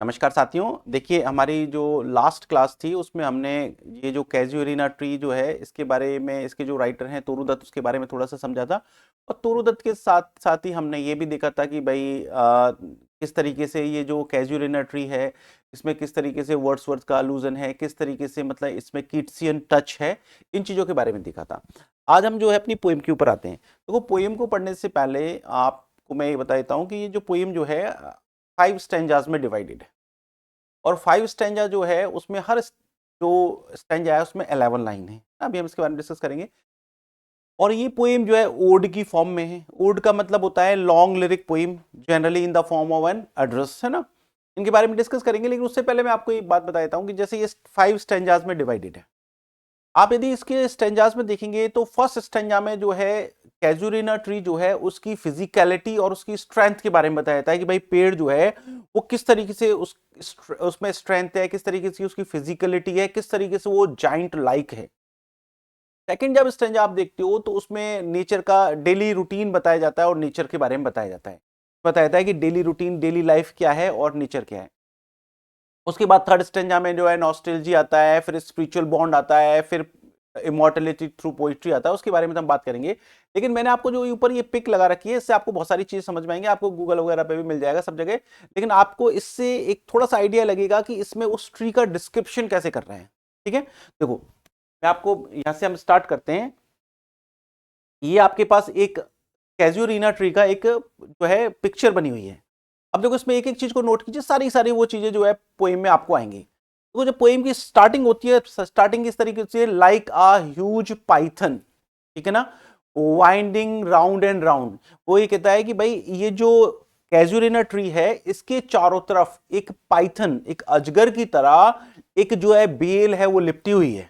नमस्कार साथियों। देखिए, हमारी जो लास्ट क्लास थी उसमें हमने ये जो कैजुअरिना ट्री जो है इसके बारे में, इसके जो राइटर हैं तोरू दत्त, उसके बारे में थोड़ा सा समझा था। और तोरू दत्त के साथ साथ ही हमने ये भी देखा था कि भाई किस तरीके से ये जो कैजुअरिना ट्री है इसमें किस तरीके से वर्ड्सवर्थ का अलूजन है, किस तरीके से मतलब इसमें कीट्सियन टच है, इन चीज़ों के बारे में देखा था। आज हम जो है अपनी पोएम के ऊपर आते हैं। देखो, पोएम को पढ़ने से पहले आपको मैं ये बता देता हूँ कि ये जो पोएम जो है 5 स्टैंजाज में डिवाइडेड है। और 5 स्टैंजा जो है उसमें हर जो स्टैंजा है उसमें 11 लाइन है। अभी हम इसके बारे में डिस्कस करेंगे। और ये पोएम जो है ओड की फॉर्म में है। ओड का मतलब होता है long lyric poem, generally in the form of an address, है ना। इनके बारे में डिस्कस करेंगे, लेकिन उससे पहले मैं आपको एक बात बता देता हूँ कि जैसे ये 5 स्टैंजाज में डिवाइडेड है। आप यदि इसके स्टेंजास में देखेंगे तो फर्स्ट स्टेंजा में जो है कैजुरिना ट्री जो है उसकी फिजिकलिटी और उसकी स्ट्रेंथ के बारे में बताया जाता है कि भाई पेड़ जो है वो किस तरीके से उसमें स्ट्रेंथ है, किस तरीके से उसकी फिजिकलिटी है, किस तरीके से वो जाइंट लाइक है। सेकंड जब स्टेंजा आप देखते हो तो उसमें नेचर का डेली रूटीन बताया जाता है और नेचर के बारे में बताया जाता है। बताया जाता है कि डेली रूटीन, डेली लाइफ क्या है और नेचर क्या है। उसके बाद थर्ड स्टेंजा में जो है नॉस्टैल्जी आता है, फिर स्पिरिचुअल बॉन्ड आता है, फिर इमॉर्टलिटी थ्रू पोइट्री आता है। उसके बारे में तो हम बात करेंगे। लेकिन मैंने आपको जो ऊपर ये पिक लगा रखी है इससे आपको बहुत सारी चीजें समझ में आएंगी। आपको गूगल वगैरह पे भी मिल जाएगा सब जगह। लेकिन आपको इससे एक थोड़ा सा आइडिया लगेगा कि इसमें उस ट्री का डिस्क्रिप्शन कैसे कर रहे हैं। ठीक है, देखो मैं आपको यहां से हम स्टार्ट करते हैं। ये आपके पास एक कैजुरिना ट्री का एक जो है पिक्चर बनी हुई है। अब देखो इसमें एक एक चीज को नोट कीजिए, सारी सारी वो चीजें जो है पोएम में आपको आएंगी। तो जो पोएम की स्टार्टिंग होती है, स्टार्टिंग इस तरीके से, लाइक आ ह्यूज पाइथन, ठीक है ना, वाइंडिंग राउंड एंड राउंड। वो ये कहता है कि भाई ये जो कैजुरिना ट्री है इसके चारों तरफ एक पाइथन, एक अजगर की तरह एक जो है बेल है वो लिपटी हुई है।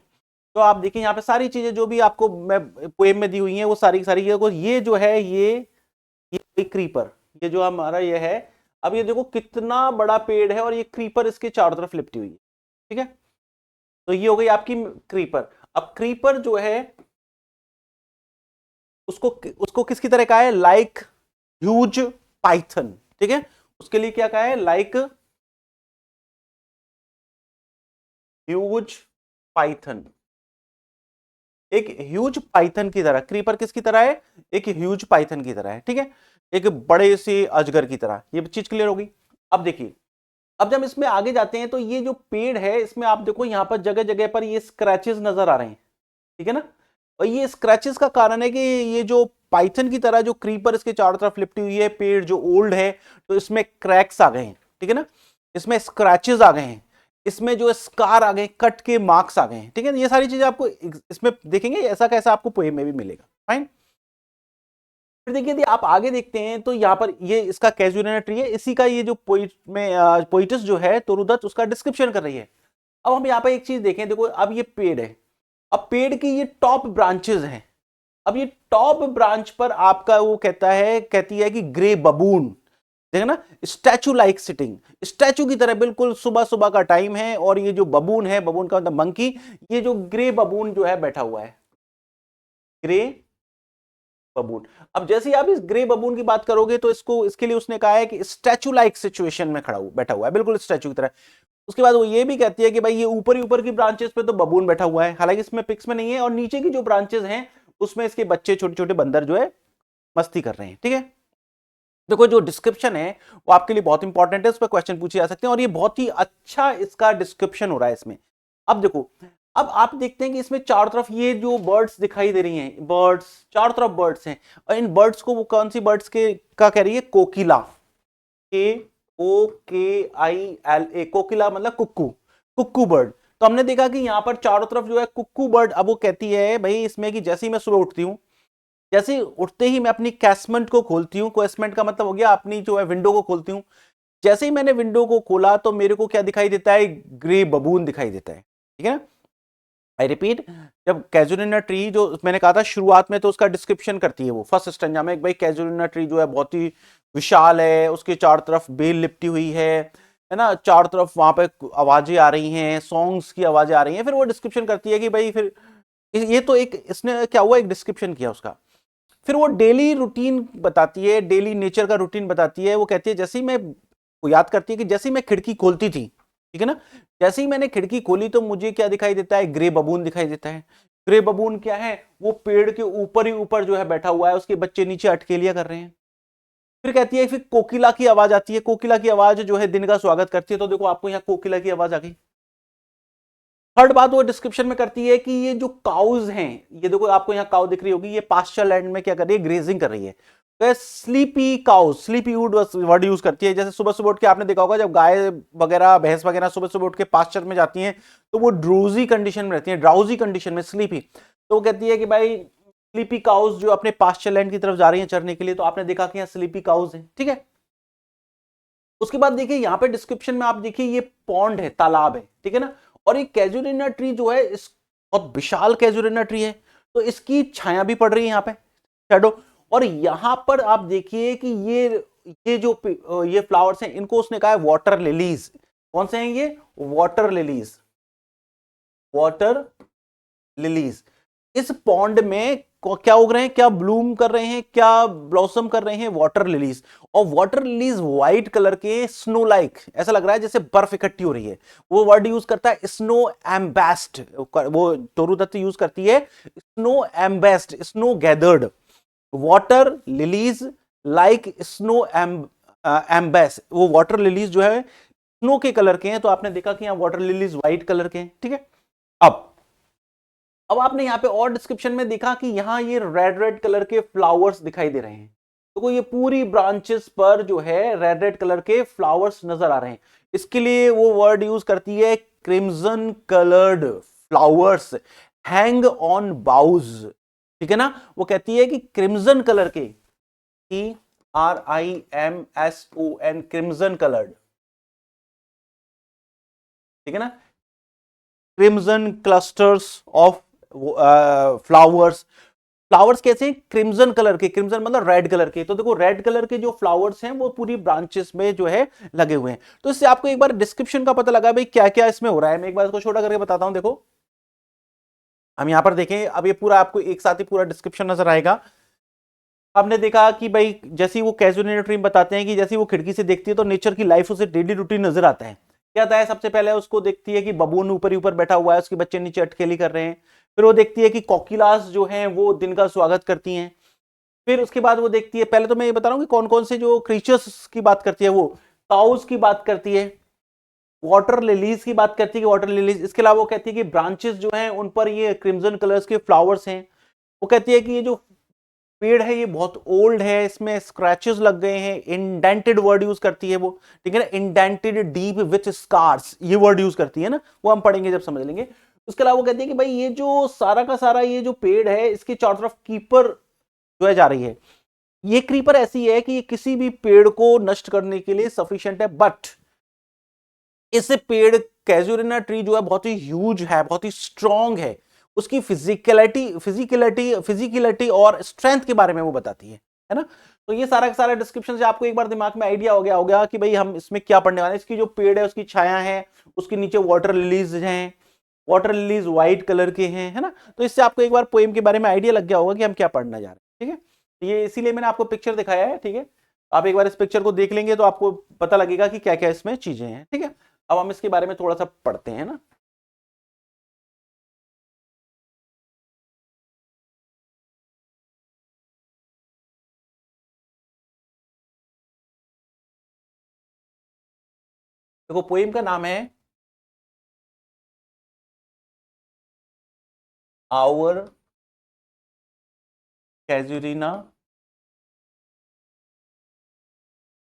तो आप देखिए यहाँ पे सारी चीजें जो भी आपको मैं पोएम में दी हुई हैं वो सारी सारी ये जो है ये क्रीपर, ये जो हमारा ये है। अब ये देखो कितना बड़ा पेड़ है और ये क्रीपर इसके चारों तरफ लिपटी हुई है। ठीक है, तो ये हो गई आपकी क्रीपर। अब क्रीपर जो है उसको उसको किसकी तरह कहा है? Like huge Python. ठीक है, उसके लिए क्या कहा है? Like huge Python. एक ह्यूज पाइथन की तरह क्रीपर किसकी तरह है? एक ह्यूज पाइथन की तरह है। ठीक है, एक बड़े से अजगर की तरह। ये चीज क्लियर होगी। अब देखिए, अब जब इसमें आगे जाते हैं तो ये जो पेड़ है इसमें आप देखो यहां पर जगह जगह पर ये स्क्रैचेस नजर आ रहे हैं। ठीक है ना, और ये स्क्रैचेस का कारण है कि ये जो पाइथन की तरह जो क्रीपर इसके चारों तरफ लिपटी हुई है, पेड़ जो ओल्ड है, तो इसमें क्रैक्स आ गए हैं। ठीक है ना, इसमें स्क्रैचेस आ गए हैं, इसमें जो स्कार आ गए, कट के मार्क्स आ गए हैं। ठीक है, ये सारी चीजें आपको इसमें देखेंगे, ऐसा कैसा आपको पोएम में भी मिलेगा। फाइन। फिर देखिए यदि आप आगे देखते हैं तो यहाँ पर ये इसका कैजुरिना ट्री है, इसी का ये जो पोइट में पोइटस जो है तोरूदत्त उसका डिस्क्रिप्शन कर रही है। अब हम यहाँ पर एक चीज देखें, देखो अब ये पेड़ है, अब पेड़ की ये टॉप ब्रांचेस हैं। अब ये टॉप ब्रांच पर आपका वो कहती है कि ग्रे बबून, देखा ना, स्टैचू लाइक सिटिंग, स्टैचू की तरह बिल्कुल सुबह सुबह का टाइम है। और ये जो बबून है, बबून का मतलब मंकी, ये जो ग्रे बबून जो है बैठा हुआ है, ग्रे बबून। अब जैसे ही आप इस ग्रे बबून की बात करोगे तो इसको, इसके लिए उसने कहा है कि स्टैचू लाइक सिचुएशन में खड़ा हुआ बैठा हुआ है, बिल्कुल स्टैचू की तरह। उसके बाद वो ये भी कहती है कि भाई ये ऊपर ही ऊपर की ब्रांचेस पे तो बबून बैठा हुआ है, हालांकि इसमें पिक्स में नहीं है, और नीचे की जो ब्रांचेस हैं उसमें इसके बच्चे, छोटे छोटे बंदर जो है मस्ती कर रहे हैं। ठीक है, देखो जो डिस्क्रिप्शन है वो आपके लिए बहुत इंपॉर्टेंट है, उस पर क्वेश्चन पूछे जा सकते हैं, और ये बहुत ही अच्छा इसका डिस्क्रिप्शन हो रहा है इसमें। अब देखो, अब आप देखते हैं कि इसमें चारों तरफ ये जो बर्ड्स दिखाई दे रही हैं, बर्ड्स चारों तरफ बर्ड्स हैं, और इन बर्ड्स को वो कौन सी बर्ड्स के का कह रही है? कोकिला, के ओ के आई एल ए, कोकिला मतलब कुक्कू, कुक्कू बर्ड। तो हमने देखा कि यहां पर चारों तरफ जो है कुक्कू बर्ड। अब वो कहती है भाई इसमें कि जैसे ही मैं सुबह उठती हूँ, जैसे ही उठते ही मैं अपनी कैसमेंट को खोलती हूँ, कैसमेंट का मतलब हो गया अपनी जो है विंडो को खोलती हूँ, जैसे ही मैंने विंडो को खोला तो मेरे को क्या दिखाई देता है? ग्रे बबून दिखाई देता है। ठीक है, आई रिपीट, जब कैजुलिना ट्री जो मैंने कहा था शुरुआत में, तो उसका डिस्क्रिप्शन करती है वो फर्स्ट स्टेंजा में, भाई कैजुलिना ट्री जो है बहुत ही विशाल है, उसके चारों तरफ बेल लिपटी हुई है ना, चारों तरफ वहां पे आवाजें आ रही हैं, सॉन्ग्स की आवाजें आ रही हैं। फिर वो डिस्क्रिप्शन करती है कि भाई फिर ये तो एक इसने क्या हुआ, एक डिस्क्रिप्शन किया उसका। फिर वो डेली रूटीन बताती है, डेली नेचर का रूटीन बताती है। वो कहती है जैसे ही मैं वो याद करती है कि जैसे ही मैं खिड़की खोलती थी, ठीक है ना, जैसे ही मैंने खिड़की खोली तो मुझे क्या दिखाई देता है, ग्रे बबून दिखाई देता है। ग्रे बबून क्या है, वो पेड़ के ऊपर ही ऊपर जो है बैठा हुआ है, उसके बच्चे नीचे अटकेलियां कर रहे हैं। फिर कहती है, फिर कोकिला की आवाज आती है, कोकिला की आवाज जो है दिन का स्वागत करती है। तो देखो आपको यहाँ कोकिला की आवाज आ गई। थर्ड बात वो डिस्क्रिप्शन में करती है कि ये जो काउज हैं, ये देखो आपको यहाँ काउ दिख रही होगी, ये पास्चर लैंड में क्या कर रही है, ग्रेजिंग कर रही है। तो स्लीपी काउज, स्लीपी वुड वर्ड यूज करती है। जैसे सुबह सुबह उठ के आपने देखा होगा, जब गाय वगैरह भैंस वगैरह सुबह सुबह उठ के पास्चर में जाती हैं तो वो ड्रूजी कंडीशन में रहती है, ड्राउजी कंडीशन में, स्लीपी। तो वो कहती है कि भाई स्लीपी काउज जो अपने पास्चर लैंड की तरफ जा रही है चरने के लिए, तो आपने देखा कि यहाँ स्लीपी काउज है, ठीक है। उसके बाद देखिए यहाँ पे डिस्क्रिप्शन में आप देखिए, ये पॉन्ड है, तालाब है, ठीक है ना। और ये कैजुरिना ट्री जो है, इस बहुत विशाल कैजुरिना ट्री है, तो इसकी छाया भी पड़ रही है यहाँ पे, शैडो। और यहां पर आप देखिए कि ये जो ये फ्लावर्स हैं, इनको उसने कहा है वाटर लिलीज। कौन से हैं ये, वाटर लिलीज, वाटर लिलीज। इस पॉन्ड में क्या उग रहे हैं, क्या ब्लूम कर रहे हैं, क्या ब्लॉसम कर रहे हैं, वाटर लिलीज। और वाटर लिलीज व्हाइट कलर के, स्नो लाइक, ऐसा लग रहा है जैसे बर्फ इकट्ठी हो रही है। वो वर्ड यूज करता है स्नो एम्बेस्ड, वो तोरू दत्त यूज करती है snow embossed, snow gathered, water lilies like snow embossed. वो वाटर लिलीज जो है स्नो के कलर के हैं, तो आपने देखा कि यहाँ वाटर लिलीज व्हाइट कलर के हैं, ठीक है। अब आपने यहाँ पे और डिस्क्रिप्शन में देखा कि यहाँ ये रेड रेड कलर के फ्लावर्स दिखाई दे रहे हैं। तो ये पूरी ब्रांचेस पर जो है रेड रेड कलर के फ्लावर्स नजर आ रहे हैं। इसके लिए वो वर्ड यूज करती है crimson coloured flowers hang on boughs, ठीक है ना। वो कहती है कि क्रिम्सन कलर के, CRIMSON, क्रिम्सन कलर्ड, ठीक है ना। Crimson clusters of flowers, flowers कैसे हैं, क्रिम्सन कलर के, क्रिम्सन मतलब रेड कलर के। तो देखो रेड कलर के जो फ्लावर्स हैं वो पूरी ब्रांचेस में जो है लगे हुए हैं। तो इससे आपको एक बार डिस्क्रिप्शन का पता लगा भाई क्या क्या इसमें हो रहा है। मैं एक बार इसको छोटा करके बताता हूं। देखो हम यहां पर देखें, अब ये पूरा आपको एक साथ ही पूरा डिस्क्रिप्शन नजर आएगा। आपने देखा कि भाई जैसे वो कैजुअल ट्री बताते हैं कि जैसे वो खिड़की से देखती है तो नेचर की लाइफ उसे डेली रूटीन नजर आता है। क्या आता है, सबसे पहले उसको देखती है कि बबून ऊपर ही ऊपर बैठा हुआ है, उसके बच्चे नीचे अटखेली कर रहे हैं। फिर वो देखती है कि कोकिलास जो हैं वो दिन का स्वागत करती हैं। फिर उसके बाद वो देखती है, पहले तो मैं ये बता रहा हूँ कि कौन कौन से जो क्रीचर्स की बात करती है, वो काउस की बात करती है, वाटर लिलीज की बात करती है कि वाटर लिलीज। इसके अलावा वो कहती है कि ब्रांचेस जो हैं उन पर ये क्रिम्सन कलर्स के फ्लावर्स हैं। वो कहती है कि ये जो पेड़ है ये बहुत ओल्ड है, इसमें स्क्रैचेस लग गए हैं, इंडेंटेड वर्ड यूज करती है वो, ठीक है ना, इंडेंटेड डीप विथ स्कार्स, ये वर्ड यूज करती है ना, वो हम पढ़ेंगे जब समझ लेंगे। उसके अलावा वो कहती है कि भाई ये जो सारा का सारा ये जो पेड़ है, इसके चारों तरफ कीपर जो है जा रही है। ये क्रीपर ऐसी है कि ये किसी भी पेड़ को नष्ट करने के लिए सफिशिएंट है, बट इस पेड़ कैजुरिना ट्री जो है बहुत ही ह्यूज है, बहुत ही स्ट्रॉन्ग है। उसकी फिजिकलिटी और स्ट्रेंथ के बारे में वो बताती है ना। तो ये सारा का सारा डिस्क्रिप्शन से आपको एक बार दिमाग में आइडिया हो गया होगा कि भाई हम इसमें क्या पढ़ने वाले हैं। इसकी जो पेड़ है उसकी छाया है, उसके नीचे वाटर लिलीज हैं, वाटर लिलीज व्हाइट कलर के हैं, है ना। तो इससे आपको एक बार पोएम के बारे में आइडिया लग गया होगा कि हम क्या पढ़ना जा रहे हैं, ठीक है। तो ये इसीलिए मैंने आपको पिक्चर दिखाया है, ठीक है। आप एक बार इस पिक्चर को देख लेंगे तो आपको पता लगेगा कि क्या क्या इसमें चीजें हैं, ठीक है। अब हम इसके बारे में थोड़ा सा पढ़ते हैं ना। देखो पोएम का नाम है आवर कैजुरिना।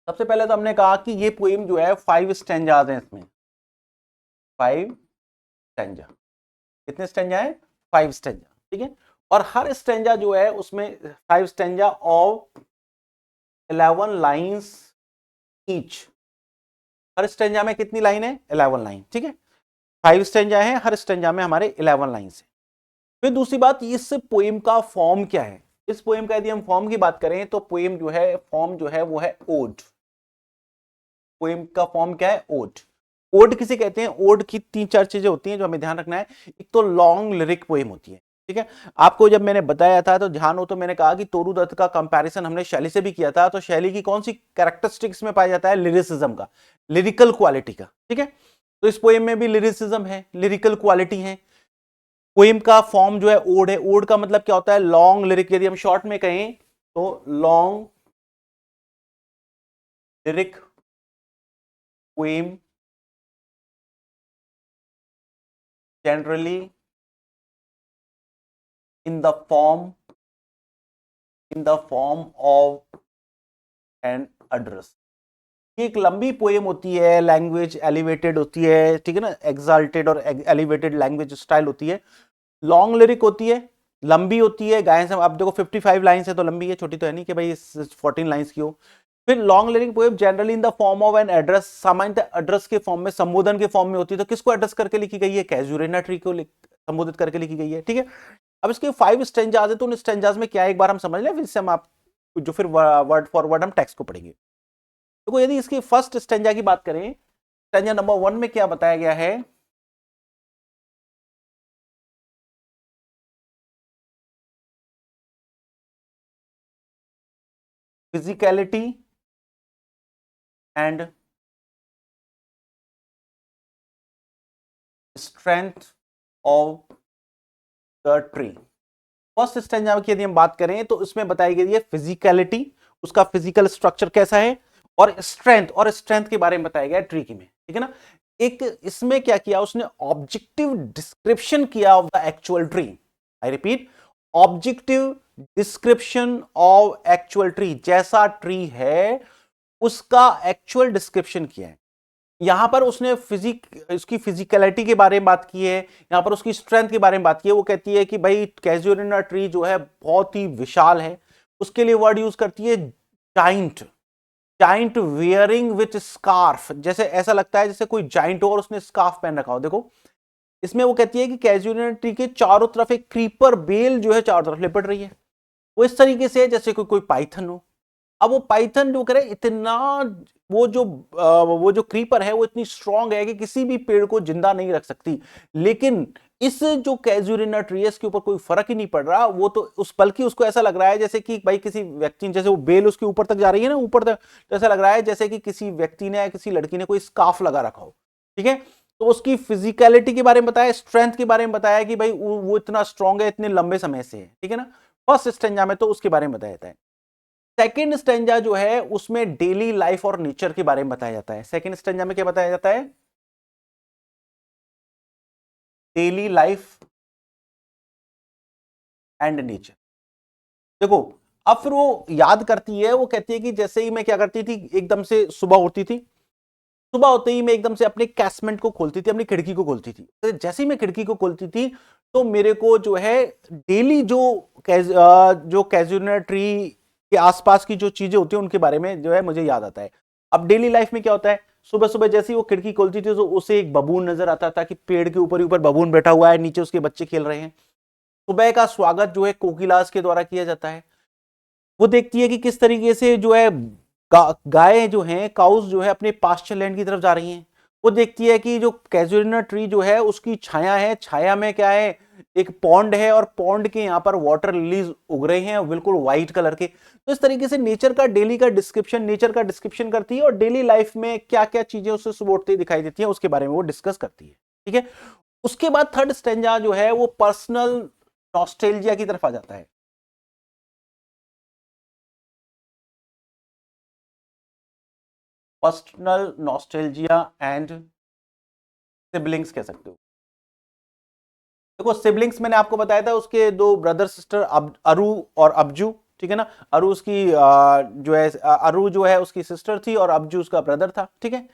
सबसे पहले तो हमने कहा कि ये पोएम जो है 5 स्टैंजाज हैं, इसमें 5 स्टैंजा। कितने स्टैंजा है, 5 स्टैंजा, ठीक है। और हर स्टैंजा जो है उसमें 5 stanza of 11 lines each. Her stanza में कितनी लाइन है, 11 लाइन, ठीक है। 5 स्टैंजा है, हर स्टैंजा में हमारे 11 लाइन्स है। फिर दूसरी बात, इस पोएम का फॉर्म क्या है। इस पोएम का यदि हम फॉर्म की बात करें तो पोएम जो है, फॉर्म जो है वो है ओड। पोएम का फॉर्म क्या है, ओड। ओड किसे कहते हैं, ओड की 3-4 चीजें होती हैं जो हमें ध्यान रखना है। एक तो लॉन्ग लिरिक पोएम होती है, ठीक है। आपको जब मैंने बताया था तो ध्यान हो तो मैंने कहा कि तोरू दत्त का कंपैरिजन हमने शैली से भी किया था, तो शैली की कौन सी कैरेक्टरिस्टिक्स में पाया जाता है? लिरिसिज्म का, लिरिकल क्वालिटी का। ठीक है, तो इस पोएम में भी लिरिसिज्म है, लिरिकल क्वालिटी है। पोएम का फॉर्म जो है ओड है। ओड का मतलब क्या होता है? Long lyric. यदि हम शॉर्ट में कहें तो long lyric poem generally in the form of an address। ये एक लंबी पोएम होती है, लैंग्वेज एलिवेटेड होती है, ठीक है ना, एक्साल्टेड और एलिवेटेड लैंग्वेज स्टाइल होती है। लॉन्ग लिरिक होती है, लंबी होती है। गायन से आप देखो 55 लाइन्स है तो लंबी है, छोटी तो है नहीं कि भाई 14 लाइन्स की हो। फिर long lyric poem generally in the form of an address, सामान्यतः एड्रेस के फॉर्म में, संबोधन के फॉर्म में होती है। तो किसको एड्रेस करके लिखी गई है? कैजुरेना ट्री को संबोधित करके लिखी गई है। ठीक है, अब इसके 5 स्टेंजाज है, तो उन स्टेंजाज में क्या है एक बार हम समझ लें, फिर से हम आप जो फिर वर्ड फॉर वर्ड हम टेक्स्ट को पढ़ेंगे। देखो यदि इसकी फर्स्ट स्टेंजा की बात करें, स्टेंजा नंबर 1 में क्या बताया गया है? Physicality and strength of the tree. First stanza की यदि हम बात करें तो इसमें बताई गई है फिजिकलिटी, उसका फिजिकल स्ट्रक्चर कैसा है, और स्ट्रेंथ के बारे में बताया गया ट्री की में। ठीक है ना, एक इसमें क्या किया उसने? ऑब्जेक्टिव डिस्क्रिप्शन किया of the actual tree. I repeat, objective description of actual tree. जैसा ट्री है उसका एक्चुअल डिस्क्रिप्शन किया है। यहां पर उसने उसकी फिजिकलिटी के बारे में बात की है, यहां पर उसकी स्ट्रेंथ के बारे में बात की है। वो कहती है कि भाई कैजुरिना ट्री जो है बहुत ही विशाल है। उसके लिए वर्ड यूज करती है giant, giant wearing with scarf. जैसे ऐसा लगता है जैसे कोई जाइंट हो और उसने स्कार्फ पहन रखा हो। देखो इसमें वो कहती है कि कैजुरिना ट्री के चारों तरफ एक क्रीपर बेल जो है चारों तरफ लिपट रही है। वो इस तरीके से जैसे कोई पाइथन हो। अब वो पाइथन जो करे इतना, वो जो क्रीपर है वो इतनी स्ट्रांग है कि किसी भी पेड़ को जिंदा नहीं रख सकती। लेकिन इस जो कैजुरिना ट्री है इसके ऊपर कोई फर्क ही नहीं पड़ रहा। वो तो उस बल्कि उसको ऐसा लग रहा है जैसे कि भाई किसी व्यक्ति, जैसे वो बेल उसके ऊपर तक जा रही है ना, ऊपर तक, तो ऐसा लग रहा है जैसे कि किसी व्यक्ति ने या किसी लड़की ने कोई स्कार्फ लगा रखा हो। ठीक है, तो उसकी फिजिकलिटी के बारे में बताया, स्ट्रेंथ के बारे में बताया कि भाई वो इतना स्ट्रांग है इतने लंबे समय से है। ठीक है ना, फर्स्ट स्टेंजा में तो उसके बारे में बताया जाता है। सेकेंड स्टेंजा जो है उसमें डेली लाइफ और नेचर के बारे में बताया जाता है। सेकेंड स्टेंजा में क्या बताया जाता है? Daily life and nature. देखो अब फिर वो याद करती है, वो कहती है कि जैसे ही मैं क्या करती थी, एकदम से सुबह होती थी, सुबह होते ही मैं एकदम से अपने कैसमेंट को खोलती थी, अपनी खिड़की को खोलती थी। तो जैसे ही मैं खिड़की को खोलती थी तो मेरे को जो है डेली जो कैजुरिना ट्री के आसपास की जो चीजें होती है उनके बारे में जो है मुझे याद आता है। अब डेली लाइफ में क्या होता है? सुबह सुबह जैसे ही वो खिड़की खोलती थी तो उसे एक बबून नजर आता था कि पेड़ के ऊपर ऊपर बबून बैठा हुआ है, नीचे उसके बच्चे खेल रहे हैं। सुबह का स्वागत जो है कोकिलास के द्वारा किया जाता है। वो देखती है कि किस तरीके से जो है गाय जो हैं, काउस जो है अपने पास्चर लैंड की तरफ जा रही हैं। वो देखती है कि जो कैजुरिना ट्री जो है उसकी छाया है, छाया में क्या है? एक पॉन्ड है और पॉन्ड के यहाँ पर वाटर लिलीज उग रहे हैं बिल्कुल व्हाइट कलर के। तो इस तरीके से नेचर का डेली का डिस्क्रिप्शन, नेचर का डिस्क्रिप्शन करती है और डेली लाइफ में क्या क्या चीजें उससे सुबह दिखाई देती है उसके बारे में वो डिस्कस करती है। ठीक है, उसके बाद थर्ड स्टेंजा जो है वो पर्सनल नॉस्टैल्जिया की तरफ आ जाता है। पर्सनल नॉस्टैल्जिया एंड सिबलिंग्स कह सकते हो। देखो सिबलिंग्स मैंने आपको बताया था, उसके दो ब्रदर सिस्टर अरु और अबजू। ठीक है ना, अरु उसकी जो है अरु जो है उसकी सिस्टर थी और अबजू उसका ब्रदर था। ठीक है,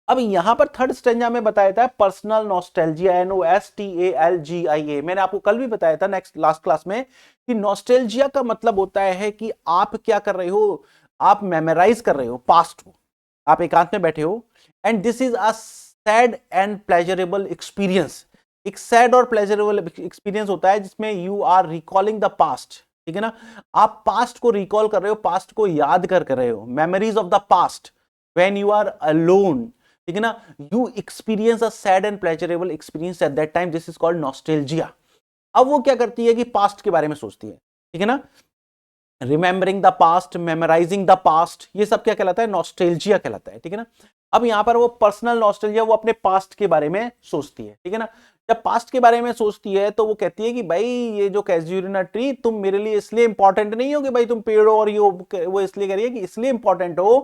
अब यहां पर थर्ड स्टेंजा में बताया था पर्सनल नॉस्टैल्जिया, NOSTALGIA। मैंने आपको कल भी बताया था नेक्स्ट लास्ट क्लास में कि नॉस्टैल्जिया का मतलब होता है कि आप क्या कर रहे हो? आप मेमोराइज कर रहे हो पास्ट को। आप एकांत में बैठे हो and this is a sad and pleasurable experience. एक सैड और प्लेजरेबल एक्सपीरियंस होता है जिसमें you are recalling the past. ठीक है ना, आप पास्ट को रिकॉल कर रहे हो, पास्ट को याद कर रहे हो, memories of the past when you are alone. ठीक है ना, you experience a sad and pleasurable experience at that time, this is called nostalgia. अब वो क्या करती है कि पास्ट के बारे में सोचती है, ठीक है ना, remembering the past, memorising the past, ये सब क्या कहलाता है, नॉस्टैल्जिया कहलाता है, ठीक है ना। अब यहां पर वो पर्सनल नॉस्टैल्जिया, वो अपने पास्ट के बारे में सोचती है, ठीक है ना। जब पास्ट के बारे में सोचती है तो वो कहती है कि भाई ये जो कैजुरिना ट्री तुम मेरे लिए इसलिए इंपॉर्टेंट नहीं हो कि भाई तुम पेड़ो और ये वो इसलिए कह रही है कि इसलिए इंपॉर्टेंट हो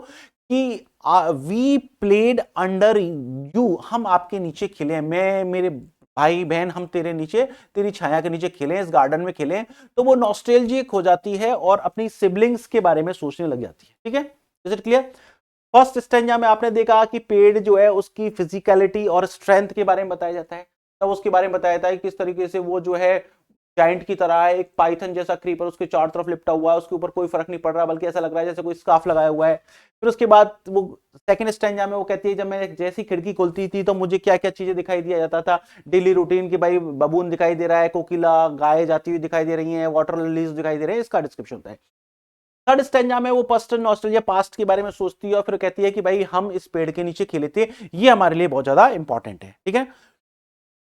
कि वी प्लेड अंडर यू, हम आपके नीचे खेले, मैं मेरे भाई बहन हम तेरे नीचे, तेरी छाया के नीचे खेले, इस गार्डन में खेले। तो वो नॉस्टैल्जिक हो जाती है और अपनी सिबलिंग्स के बारे में सोचने लग जाती है, ठीक है। Is it clear? First stanza में आपने देखा कि पेड़ जो है उसकी फिजिकलिटी और स्ट्रेंथ के बारे में बताया जाता है, तब उसके बारे में बताया जाता है किस तरीके से वो जो है जाइंट की तरह है, एक पाइथन जैसा क्रीपर उसके चारों तरफ लिपटा हुआ है, उसके ऊपर कोई फर्क नहीं पड़ रहा, बल्कि ऐसा लग रहा है जैसे कोई स्कार्फ लगाया हुआ है। फिर उसके बाद वो सेकंड स्टैंजा में वो कहती है जब मैं जैसी खिड़की खुलती थी तो मुझे क्या क्या चीजें दिखाई दिया जाता था, डेली रूटीन की, भाई बबून दिखाई दे रहा है, कोकिला गाय जाती हुई दिखाई दे रही है, वाटर लिलीज दिखाई दे रहे हैं, इसका डिस्क्रिप्शन होता है। थर्ड स्टैंजा में वो पर्सनल नॉस्टैल्जिया पास्ट के बारे में सोचती है और फिर कहती है कि भाई हम इस पेड़ के नीचे खेले थे, ये हमारे लिए बहुत ज्यादा इंपॉर्टेंट है, ठीक है।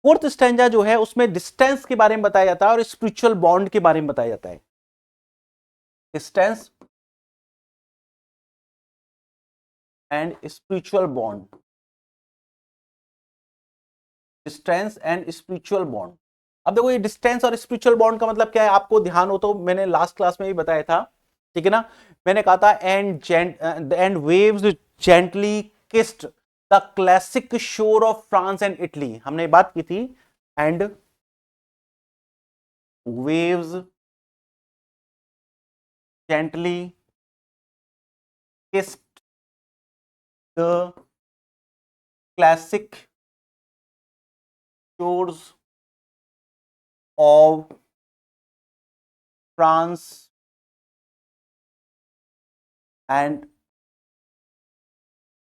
फोर्थ स्टैंजा जो है उसमें डिस्टेंस के बारे में बताया जाता है और स्पिरिचुअल बॉन्ड के बारे में बताया जाता है। Distance and spiritual bond, distance and spiritual bond. अब देखो ये डिस्टेंस और स्पिरिचुअल बॉन्ड का मतलब क्या है, आपको ध्यान हो तो मैंने लास्ट क्लास में भी बताया था, ठीक है ना। मैंने कहा था and waves gently kissed the classic शोर ऑफ फ्रांस एंड इटली, हमने बात की थी। And waves gently kissed the classic shores of France and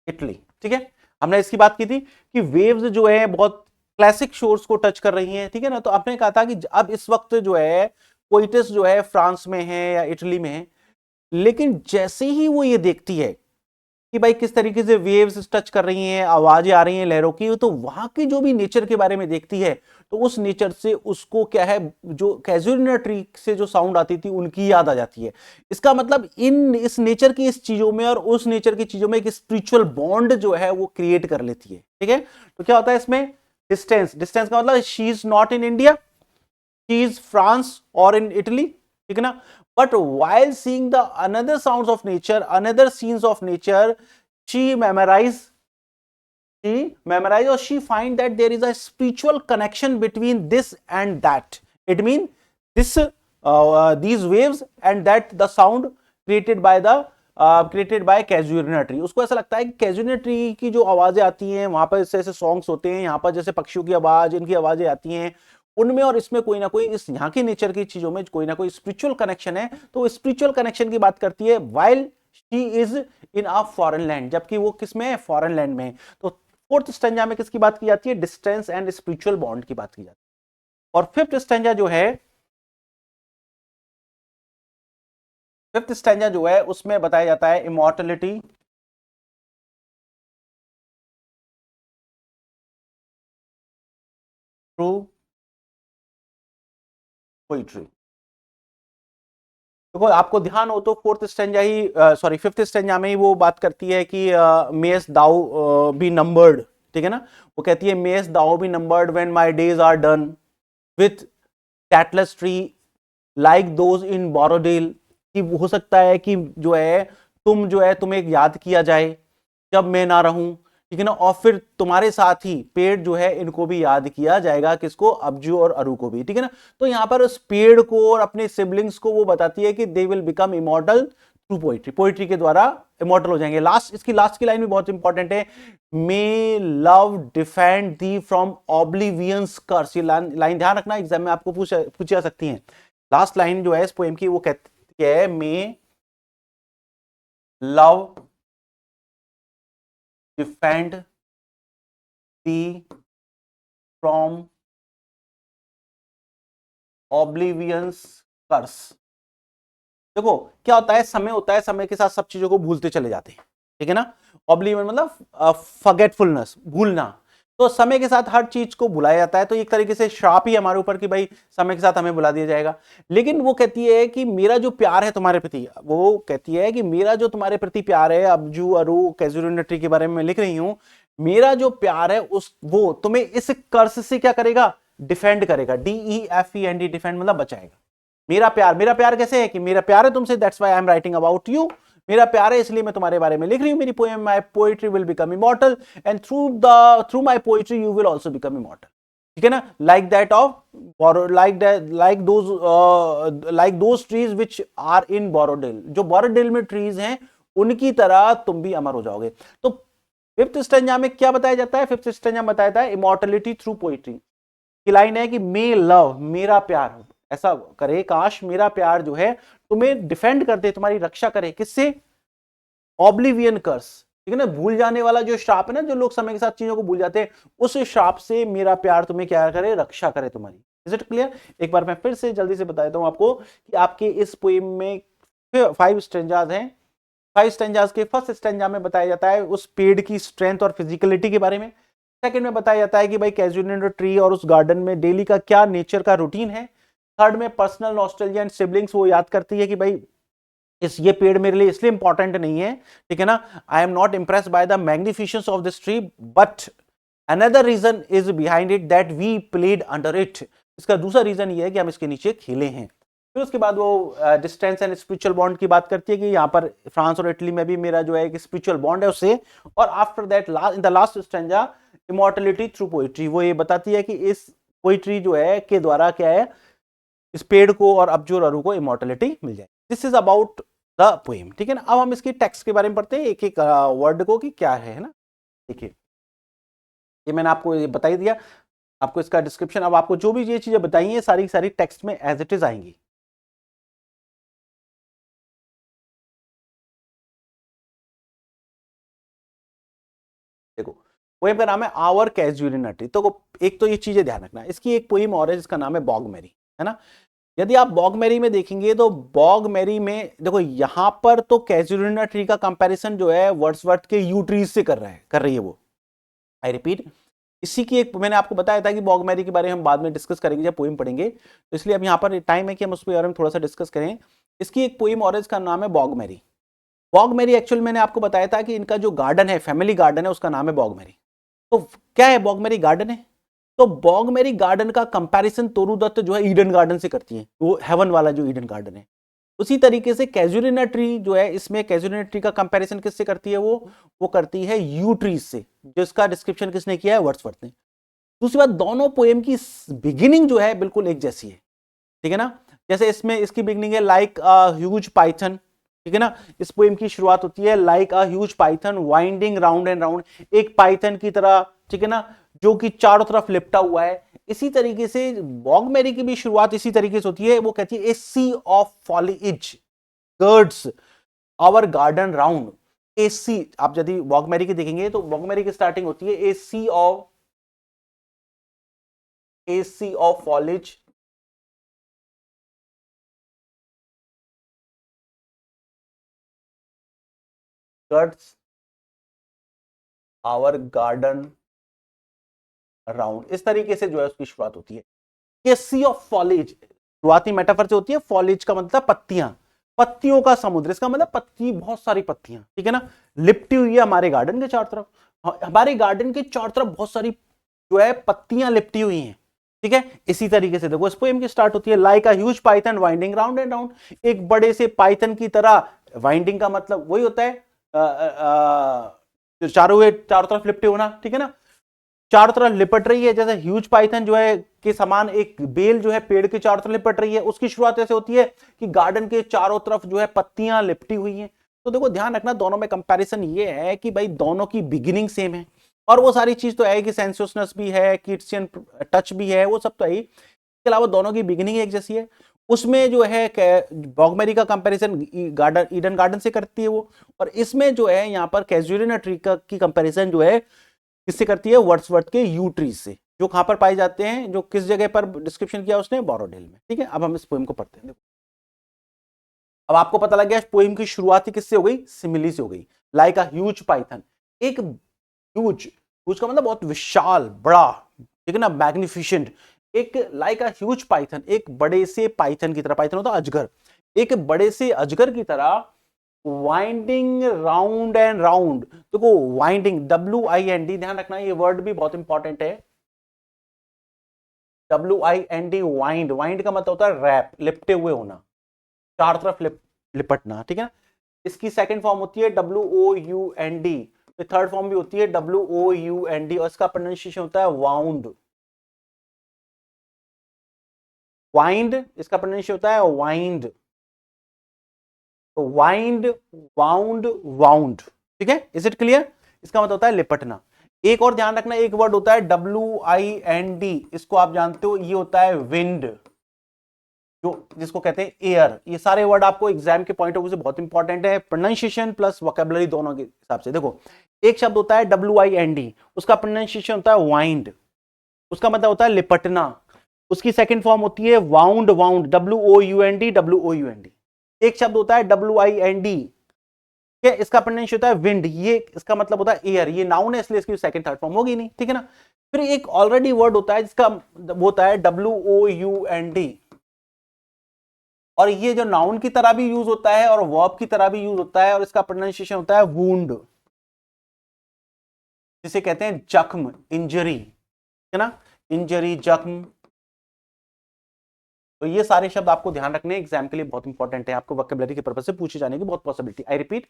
Italy, ठीक है। हमने इसकी बात की थी कि वेव्स जो है बहुत क्लासिक शोर्स को टच कर रही हैं, ठीक है ना। तो आपने कहा था कि अब इस वक्त जो है पोइटिस जो है फ्रांस में है या इटली में है, लेकिन जैसे ही वो ये देखती है कि भाई किस तरीके से वेव्स टच कर रही हैं, आवाजें आ रही हैं लहरों की, तो वहां की जो भी नेचर के बारे में देखती है तो उस नेचर से उसको क्या है, जो कैजुरिना ट्री से जो साउंड आती थी उनकी याद आ जाती है। इसका मतलब इन इस नेचर की इस चीजों में और उस नेचर की चीजों में एक स्पिरिचुअल बॉन्ड जो है वो क्रिएट कर लेती है, ठीक है। तो क्या होता है इसमें, डिस्टेंस, डिस्टेंस का मतलब she is not in India, she is France और इन इटली, ठीक है ना। But while seeing the another sounds of nature, another scenes of nature, she memorize or she find that there is a spiritual connection between this and that. It means this these waves and that the sound created by the created by casuarina tree. उसको ऐसा लगता है कि कैजुरिना tree की जो आवाजें आती हैं वहां पर ऐसे ऐसे सॉन्ग्स होते हैं, यहाँ पर जैसे पक्षियों की आवाज, इनकी आवाजें आती हैं, उनमें और इसमें कोई ना कोई, इस यहाँ की नेचर की चीजों में कोई ना कोई स्पिरिचुअल कनेक्शन है। तो स्पिरिचुअल कनेक्शन की बात करती है while she is in a foreign land, जबकि वो किस में है, फॉरेन लैंड में। तो फोर्थ स्टैंजा में किसकी बात की जाती है, डिस्टेंस एंड स्पिरिचुअल बॉन्ड की बात की जाती है। और फिफ्थ स्टैंजा जो है, फिफ्थ स्टैंजा जो है उसमें बताया जाता है इमॉर्टलिटी थ्रू पोइट्री। देखो आपको ध्यान हो तो फोर्थ स्टैंजा ही सॉरी फिफ्थ स्टैंजा में ही वो बात करती है कि मेस दाउ बी नंबर्ड, ठीक है ना। वो कहती है mayst thou be numbered when my days are done with deathless tree like those in Borrowdale, कि हो सकता है कि जो है तुम जो है तुम्हें याद किया जाए जब मैं ना रहूं, ठीक है ना। और फिर तुम्हारे साथ ही पेड़ जो है इनको भी याद किया जाएगा, किसको, अब्जू और अरु को भी, ठीक है ना। तो यहां पर उस पेड़ को और अपने सिबलिंग्स को वो बताती है कि they will become immortal through poetry, poetry के द्वारा इमॉर्टल हो जाएंगे। लास्ट, इसकी लास्ट की लाइन भी बहुत इंपॉर्टेंट है, may love defend thee from oblivion's curse. ये लाइन ध्यान रखना, एग्जाम में आपको पूछी जा सकती है। लास्ट लाइन जो है इस पोएम की वो कहती है, may love defend thee from oblivion's curse. देखो क्या होता है, समय होता है, समय के साथ सब चीजों को भूलते चले जाते हैं, ठीक है ना। ऑब्लिवियन मतलब फॉरगेटफुलनेस, भूलना। तो समय के साथ हर चीज को बुलाया जाता है, तो एक तरीके से श्राप ही हमारे ऊपर कि भाई समय के साथ हमें बुला दिया जाएगा। लेकिन वो कहती है कि मेरा जो प्यार है तुम्हारे प्रति, वो कहती है कि मेरा जो तुम्हारे प्रति प्यार है, अबजू अरु कैजुअल ट्री के बारे में मैं लिख रही हूं, मेरा जो प्यार है उस वो तुम्हें इस कर्ज से क्या करेगा, डिफेंड करेगा। DEFEND, डिफेंड मतलब बचाएगा। मेरा प्यार कैसे है कि मेरा प्यार है तुमसे, that's why I am writing about you, मेरा प्यार है इसलिए मैं तुम्हारे बारे में लिख रही हूं। मेरी poem, my poetry will become immortal and through my poetry you will also become immortal. ठीक है ना, like that of like those trees which are in Borrowdale, जो बोरोडिल में ट्रीज हैं उनकी तरह तुम भी अमर हो जाओगे। तो फिफ्थ स्टैंजा में क्या बताया जाता है, फिफ्थ स्टैंजा में बताया जाता है इमॉर्टलिटी थ्रू पोएट्री की लाइन है कि मे लव, मेरा प्यार ऐसा करे, काश मेरा प्यार जो है तुम्हें डिफेंड कर दे, तुम्हारी रक्षा करे, किससे, ऑब्लिवियन कर्स। ठीक है ना, भूल जाने वाला जो श्राप है ना, जो लोग समय के साथ चीजों को भूल जाते हैं, उस श्राप से मेरा प्यार तुम्हें क्या करे, रक्षा करे तुम्हारी। Is it clear? एक बार मैं फिर से जल्दी से बता देता हूं आपको कि आपके इस पोएम में 5 स्टेंजाज हैं। 5 स्टेंजाज के फर्स्ट स्टेंजा में बताया जाता है उस पेड़ की स्ट्रेंथ और फिजिकलिटी के बारे में। सेकंड में बताया जाता है कि भाई कैजुअल ट्री और उस गार्डन में डेली का क्या नेचर का रूटीन है। थर्ड में पर्सनल नॉस्टैल्जिया एंड सिबलिंग्स, वो याद करती है कि भाई ये पेड़ मेरे लिए इसलिए इंपॉर्टेंट नहीं है, ठीक है ना, I am not impressed by the magnificence of this tree, but another reason is behind it that we played under it. इसका दूसरा रीजन ये है कि हम इसके नीचे खेले हैं। फिर उसके बाद वो डिस्टेंस एंड स्पिरिचुअल बॉन्ड की बात करती है कि यहाँ पर फ्रांस और इटली में भी मेरा जो है एक स्पिरिचुअल बॉन्ड है उससे। और after that in the last stanza immortality through poetry, वो ये बताती है कि इस पोइट्री जो है के द्वारा क्या है, इस पेड़ को और अबजू और अरु को इमॉर्टलिटी मिल जाए। This is about the poem. ठीक है ना, अब हम इसके टेक्स्ट के बारे में पढ़ते हैं एक एक वर्ड को कि क्या है ना। देखिए, ये मैंने आपको ये बता ही दिया, आपको इसका डिस्क्रिप्शन, अब आपको जो भी ये चीजें बताई हैं सारी सारी टेक्स्ट में एज इट इज आएंगी। देखो, पोएम का नाम है आवर कैजुअल ट्री। तो एक तो ये चीजें ध्यान रखना, इसकी एक पोएम और है जिसका नाम है बॉग मैरी, है ना। यदि आप बॉग मैरी में देखेंगे तो बॉग मैरी में देखो यहां पर तो कैजुअल ट्री का कंपैरिजन जो है वर्ड्सवर्थ के यू ट्रीज से कर रही है वो। आई रिपीट, इसी की एक मैंने आपको बताया था कि बॉग मैरी के बारे में हम बाद में डिस्कस करेंगे जब पोएम पढ़ेंगे, तो इसलिए अब यहाँ पर टाइम है कि हम उस बारे में थोड़ा सा डिस्कस करें। इसकी एक पोएम और इसका नाम है बॉग मैरी। बॉग मैरी एक्चुअल मैंने आपको बताया था कि इनका जो गार्डन है, फैमिली गार्डन है, उसका नाम है बॉग मैरी। तो क्या है बॉग मैरी गार्डन है, तो बॉग मैरी गार्डन का कंपैरिजन तोरू दत्त जो है ईडन गार्डन से करती है, वो हेवन वाला जो ईडन गार्डन है। उसी तरीके से कैजुअल ट्री जो है, इसमें कैजुअल ट्री का कंपैरिजन किससे करती है, वो करती है यू ट्रीज से, जिसका डिस्क्रिप्शन किसने किया है, वर्ड्सवर्थ ने। दूसरी बात, दोनों पोएम की बिगिनिंग जो है बिल्कुल एक जैसी है। ठीक है ना, जैसे इसमें इसकी बिगिनिंग है लाइक अ ह्यूज पाइथन। ठीक है ना, इस पोएम की शुरुआत होती है like a huge Python winding round and round, एक पाइथन की तरह, ठीक है ना, जो कि चारों तरफ लिपटा हुआ है। इसी तरीके से बॉग मैरी की भी शुरुआत इसी तरीके से होती है, वो कहती है a sea of foliage girds our garden round. A sea, आप यदि बॉग मैरी की देखेंगे तो बॉग मैरी की स्टार्टिंग होती है a sea of foliage girds our garden round, इस तरीके से जो है उसकी शुरुआत होती है। ये सी ऑफ फॉलेज शुरुआती मेटाफर से होती है, फॉलेज का मतलब पत्तियां, पत्तियों का समुद्र, इसका मतलब पत्ती, बहुत सारी पत्तियां, ठीक है ना, लिपटी हुई है हमारे गार्डन के चारों तरफ। हमारे गार्डन के चारों तरफ बहुत सारी जो है पत्तियां लिपटी हुई हैं। ठीक है, इसी तरीके से देखो इस पोएम की स्टार्ट होती है like a huge Python winding round and round, एक बड़े से पाइथन की तरह, वाइंडिंग का मतलब वही होता है चारों तरफ लिपटे होना, ठीक है ना, चारों तरफ लिपट रही है, जैसे ह्यूज पाइथन जो है के समान एक बेल जो है पेड़ के चारों तरफ लिपट रही है। उसकी शुरुआत ऐसे होती है कि गार्डन के चारों तरफ जो है पत्तियां लिपटी हुई हैं। तो देखो ध्यान रखना, दोनों में कंपैरिजन ये है कि भाई दोनों की बिगिनिंग सेम है, और वो सारी चीज तो है कि सेंसियसनेस भी है, किड्सियन टच भी है, वो सब तो है ही। इसके अलावा दोनों की बिगिनिंग एक जैसी है। उसमें जो है बॉग मैरी का कंपैरिजन गार्डन ईडन गार्डन से करती है वो, और इसमें जो है यहाँ पर कैजुअल ट्री की कंपैरिजन जो है किससे करती है, वर्ड्सवर्थ के यू ट्रीज से, जो कहां पर पाए जाते हैं, जो किस जगह पर डिस्क्रिप्शन किया उसने, बोरोडेल में। ठीक है, अब हम इस पोएम को पढ़ते हैं। देखो, अब आपको पता लग गया पोएम की शुरुआत ही किससे हो गई, सिमिली से हो गई, लाइक अ ह्यूज पाइथन, एक ह्यूज ह्यूज का मतलब बहुत विशाल, बड़ा, ठीक है ना, मैग्निफिशेंट। एक लाइक अ ह्यूज पाइथन, एक बड़े से पाइथन की तरह, पाइथन होता है अजगर, एक बड़े से अजगर की तरह, वाइंडिंग राउंड एंड राउंड। देखो वाइंडिंग, WIND, ध्यान रखना ये वर्ड भी बहुत इंपॉर्टेंट है। WIND, वाइंड, वाइंड का मतलब होता है रैप, लिपटे हुए होना, चार तरफ लिपटना, ठीक है ना। इसकी सेकंड फॉर्म होती है WOUND, थर्ड फॉर्म भी होती है WOUND, और इसका प्रोनाउंसिएशन होता है वाउंड। वाइंड, इसका प्रोनाउंसिएशन होता है वाइंड। तो वाइंड, वाउंड, वाउंड, ठीक है, इज इट क्लियर? इसका मतलब होता है लिपटना। एक और ध्यान रखना, एक वर्ड होता है WIND, इसको आप जानते हो, ये होता है विंड, जो जिसको कहते हैं एयर। ये सारे वर्ड आपको एग्जाम के पॉइंट ऑफ व्यू से बहुत इंपॉर्टेंट है, प्रोनाउंसिएशन प्लस वोकैबुलरी दोनों के हिसाब से। देखो एक शब्द होता है WIND, उसका प्रोनाउंसिएशन होता है वाइंड, उसका मतलब होता है लिपटना। उसकी सेकंड फॉर्म होती है वाउंड, वाउंड, WOUND। एक शब्द होता है WIND, इसका प्रोनाउंसिएशन होता है विंड, ये इसका मतलब होता है एयर, ये नाउन है इसलिए इसकी सेकंड थर्ड फॉर्म होगी नहीं, ठीक है ना। फिर एक ऑलरेडी वर्ड होता है जिसका वो होता है WOUND, और ये जो नाउन की तरह भी यूज होता है और वर्ब की तरह भी यूज होता है, और इसका प्रोनाउंसिएशन होता है वूंड, जिसे कहते हैं जख्म, इंजरी, है ना, इंजरी, जख्म। तो ये सारे शब्द आपको ध्यान रखने एग्जाम के लिए बहुत इंपॉर्टेंट है, आपको वोकैबुलरी के पर्पस से पूछे जाने की बहुत पॉसिबिलिटी। आई रिपीट,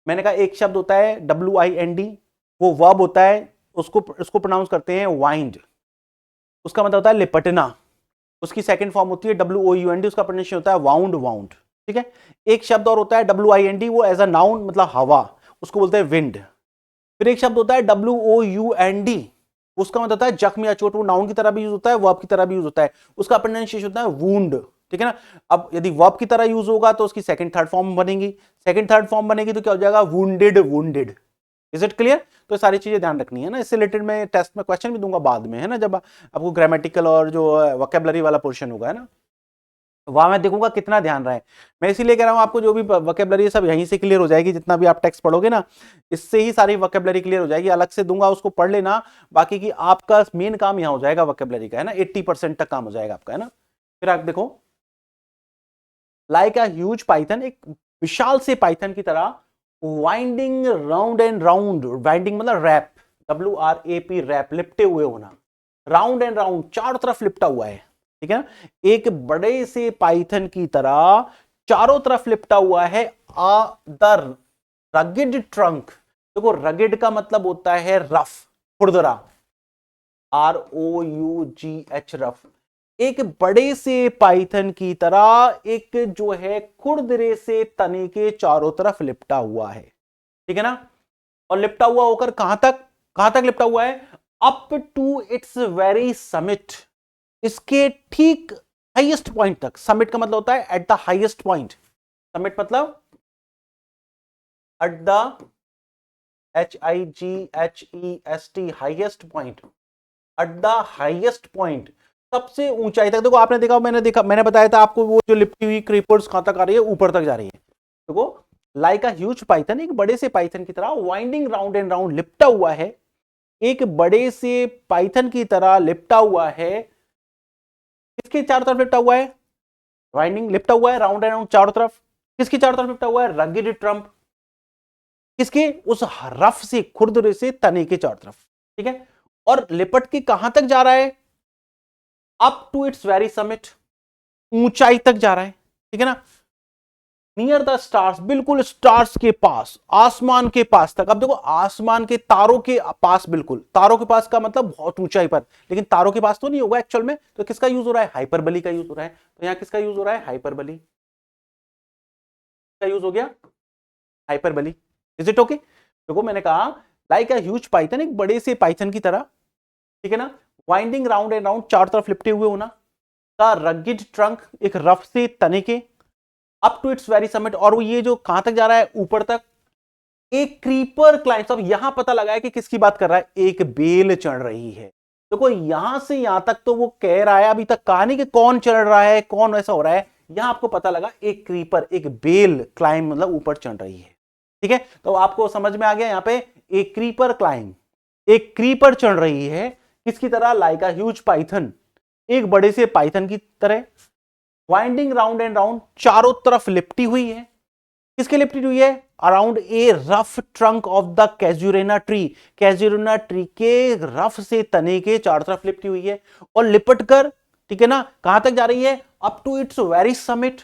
मैंने कहा एक शब्द होता है WIND, वो वर्ब होता है, उसको प्रोनाउंस करते हैं वाइंड, उसका मतलब होता है लिपटना। उसकी सेकंड फॉर्म होती है WOUND, उसका प्रोनाउंसिएशन होता है वाउंड, वाउंड, ठीक है। एक शब्द और होता है WIND, वो एज अ नाउन मतलब हवा, उसको बोलते हैं विंड। फिर एक शब्द होता है WOUND, उसका मतलब होता है जख्म या चोट, वो नाउन की तरह भी यूज होता है, वर्ब की तरह भी यूज होता है, उसका प्रोनाउंसिएशन होता है वूंड, ठीक है ना। अब यदि वर्ब की तरह यूज होगा तो उसकी सेकंड थर्ड फॉर्म बनेगी, सेकंड थर्ड फॉर्म बनेगी तो क्या हो जाएगा, wounded, wounded. Is it clear? तो सारी चीजें ध्यान रखनी है ना, इससे रिलेटेड मैं टेस्ट में क्वेश्चन भी दूंगा बाद में, है ना, जब आपको ग्रामेटिकल और जो वोकैबुलरी वाला पोर्शन होगा, है ना, वहां मैं देखूंगा कितना ध्यान रहा है। मैं इसीलिए कह रहा हूं आपको जो भी वोकैबुलरी सब यहीं से क्लियर हो जाएगी, जितना भी आप टेक्स्ट पढ़ोगे ना, इससे ही सारी वोकैबुलरी क्लियर हो जाएगी। अलग से दूंगा उसको पढ़ लेना, बाकी की आपका मेन काम यहां हो जाएगा वोकैबुलरी का, है ना, 80% तक काम हो जाएगा आपका, है ना। फिर आप देखो, लाइक अ ह्यूज पाइथन, एक विशाल से पाइथन की तरह, winding round and round, winding मतलब रैप, WRAP, रैप, लिपटे हुए होना, राउंड एंड राउंड, चारों तरफ लिपटा हुआ है, ठीक है ना। एक बड़े से पाइथन की तरह चारों तरफ लिपटा हुआ है, द रगेड ट्रंक। देखो रगेड का मतलब होता है रफ, खुरदरा, ROUGH, रफ। एक बड़े से पाइथन की तरह एक जो है खुरदरे से तने के चारों तरफ लिपटा हुआ है, ठीक है ना। और लिपटा हुआ होकर कहां तक लिपटा हुआ है, up to its very summit, इसके ठीक हाईएस्ट पॉइंट तक। समिट का मतलब होता है at the highest point, summit मतलब at the HIGHEST, highest point, at the highest point, सबसे ऊंचाई तक। देखो आपने देखा, मैंने बताया था आपको, वो जो लिपटी हुई क्रीपर्स कहां तक आ रही है, ऊपर तक जा रही है। देखो लाइक अ ह्यूज पाइथन, एक बड़े से पाइथन की तरह वाइंडिंग राउंड एंड राउंड, लिपटा हुआ है, एक बड़े से पाइथन की तरह लिपटा हुआ है। किसके चारों तरफ लिपटा हुआ है, वाइंडिंग, लिपटा हुआ है राउंड एंड राउंड चारों तरफ। किसके चारों तरफ लिपटा हुआ है, रगेड ट्रम्प, किसके, उस रफ से, खुरदरे से तने के चारों तरफ, ठीक है। और लिपट के कहां तक जा रहा है, up to its very summit, ऊंचाई तक जा रहा है, ठीक है ना। नियर द स्टार्स, बिल्कुल स्टार्स के पास, आसमान के पास तक। अब देखो आसमान के, तारों के पास, बिल्कुल तारों के पास का मतलब बहुत ऊंचाई पर, लेकिन तारों के पास तो नहीं होगा एक्चुअल में। तो किसका यूज हो रहा है, हाइपरबली का यूज हो रहा है। तो यहां किसका यूज हो रहा है, हाइपरबली का यूज हो गया, हाइपरबली। Is it okay? देखो मैंने कहा लाइक अ ह्यूज पाइथन, एक बड़े से पाइथन की तरह, ठीक है ना, वाइंडिंग राउंड एंड राउंड, चार तरफ लिपटे हुए होना, का रगिड ट्रंक, एक रफ से तने के, up to its very summit, और वो ये जो कहां तक जा रहा है, ऊपर तक। एक क्रीपर क्लाइंब्स, अब यहां पता लगा है कि किसकी बात कर रहा है, एक बेल चढ़ रही है। देखो यहां से यहां तक तो वो कह रहा है, अभी तक कहा नहीं कि कौन चढ़ रहा है, कौन ऐसा हो रहा है। यहां आपको पता लगा एक क्रीपर, एक बेल क्लाइंब मतलब ऊपर चढ़ रही है, ठीक है। तो आपको समझ में आ गया यहां पे, एक क्रीपर क्लाइंब, एक क्रीपर चढ़ रही है किसकी तरह, लाइक अ ह्यूज पाइथन, एक बड़े से पाइथन की तरह, वाइंडिंग राउंड एंड राउंड, चारों तरफ लिपटी हुई है। किसके लिपटी हुई है, around a rough trunk of the casuarina tree, casuarina tree के रफ से तने के चारों तरफ लिपटी हुई है, और लिपट कर, ठीक है ना, कहां तक जा रही है, up to its very summit,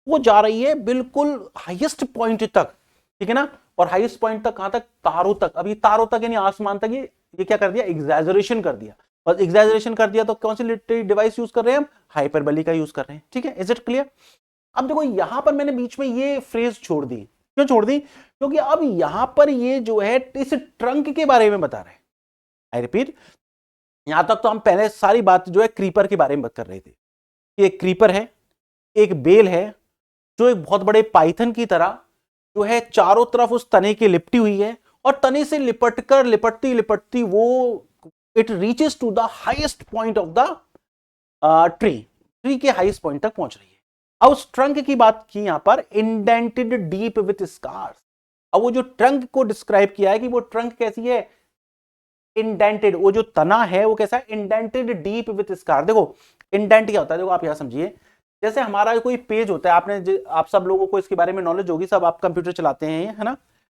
वो जा रही है बिल्कुल हाईएस्ट पॉइंट तक, ठीक है ना, और हाईएस्ट पॉइंट तक कहां तक, तारों तक। अभी तारों तक यानी आसमान तक, ये क्या कर दिया, एग्जैजरेशन कर दिया, और एग्जैजरेशन कर दिया तो कौन सी लिटरेरी डिवाइस यूज कर रहे हैं हम, हाइपरबोली का यूज कर रहे हैं, ठीक है, इज इट क्लियर। अब देखो यहां पर मैंने बीच में ये फ्रेज छोड़ दी, क्यों छोड़ दी, क्योंकि अब यहां पर ये जो है इस ट्रंक के बारे में बता रहे हैं। आई रिपीट, यहां तक तो हम पहले सारी बात जो है क्रीपर के बारे में बात कर रहे थे कि एक क्रीपर है, एक बेल है, जो एक बहुत बड़े पाइथन की तरह जो है चारों तरफ उस तने की लिपटी हुई है, और तने से लिपटकर लिपटती लिपटती वो it reaches to the highest point of the tree के हाईएस्ट पॉइंट तक पहुंच रही है। अब उस ट्रंक की बात की यहां पर, इंडेंटेड डीप विथ स्कार्स। अब वो जो ट्रंक को डिस्क्राइब किया है कि वो ट्रंक कैसी है, इंडेंटेड, वो जो तना है वो कैसा है, इंडेंटेड डीप विथ स्कार। देखो इंडेंट क्या होता है, देखो आप यहां समझिए, जैसे हमारा कोई पेज होता है, आप सब लोगों को इसके बारे में नॉलेज होगी, सब आप कंप्यूटर चलाते हैं, है ना।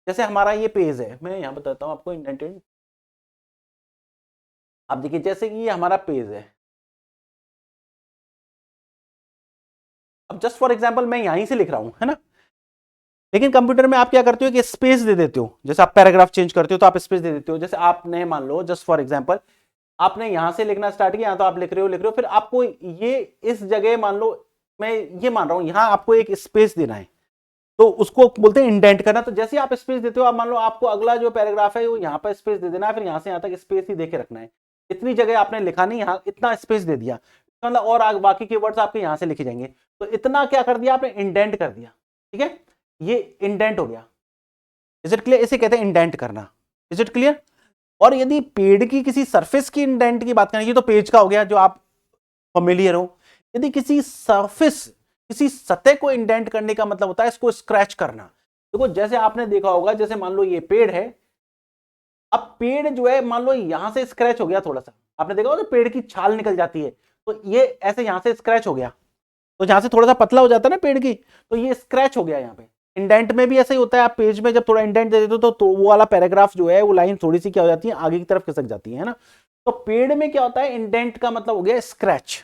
जैसे हमारा ये पेज है, मैं यहां बताता हूं आपको इंडेंटेड। आप देखिए जैसे कि ये हमारा पेज है, अब जस्ट फॉर एग्जांपल मैं यहीं से लिख रहा हूं, है ना, लेकिन कंप्यूटर में आप क्या करते हो कि स्पेस दे देते हो, जैसे आप पैराग्राफ चेंज करते हो तो आप स्पेस दे देते हो। जैसे आपने मान लो जस्ट फॉर एग्जांपल आपने यहां से लिखना स्टार्ट किया, तो आप लिख रहे हो, फिर आपको ये इस जगह मान लो, मैं ये मान रहा हूं यहां आपको एक स्पेस देना है, तो उसको बोलते हैं इंडेंट करना। तो जैसे आप स्पेस देते हो, आप मान लो आपको अगला जो पैराग्राफ है वो यहां पर स्पेस दे देना है, फिर यहां से यहां तक स्पेस ही देके रखना है, इतनी जगह आपने लिखा नहीं, यहां इतना स्पेस दे दिया, मतलब और आगे बाकी के वर्ड्स आपके यहां से लिखे जाएंगे, तो इतना क्या कर दिया आपने, इंडेंट कर दिया, ठीक है, ये इंडेंट हो गया। इज इट क्लियर, इसे कहते हैं इंडेंट करना, इज इट क्लियर। और यदि पेड़ की किसी सरफेस की इंडेंट की बात करें, तो पेज का हो गया जो आप फेमिलियर हो। यदि किसी सरफेस, किसी सतह को इंडेंट करने का मतलब होता है इसको स्क्रैच करना। देखो जैसे आपने देखा होगा, जैसे मान लो ये पेड़ है, अब पेड़ जो है मान लो यहां से स्क्रैच हो गया थोड़ा सा, आपने देखा होगा पेड़ की छाल निकल जाती है, तो ये ऐसे यहां से स्क्रैच हो गया, तो जहां से थोड़ा सा पतला हो जाता है ना पेड़ की, तो ये स्क्रैच हो गया यहाँ पे। इंडेंट में भी ऐसा ही होता है, आप पेज में जब थोड़ा इंडेंट दे देते हो तो वो वाला पैराग्राफ जो है वो लाइन थोड़ी सी क्या हो जाती है, आगे की तरफ खिसक जाती है ना। तो पेड़ में क्या होता है, इंडेंट का मतलब हो गया स्क्रैच।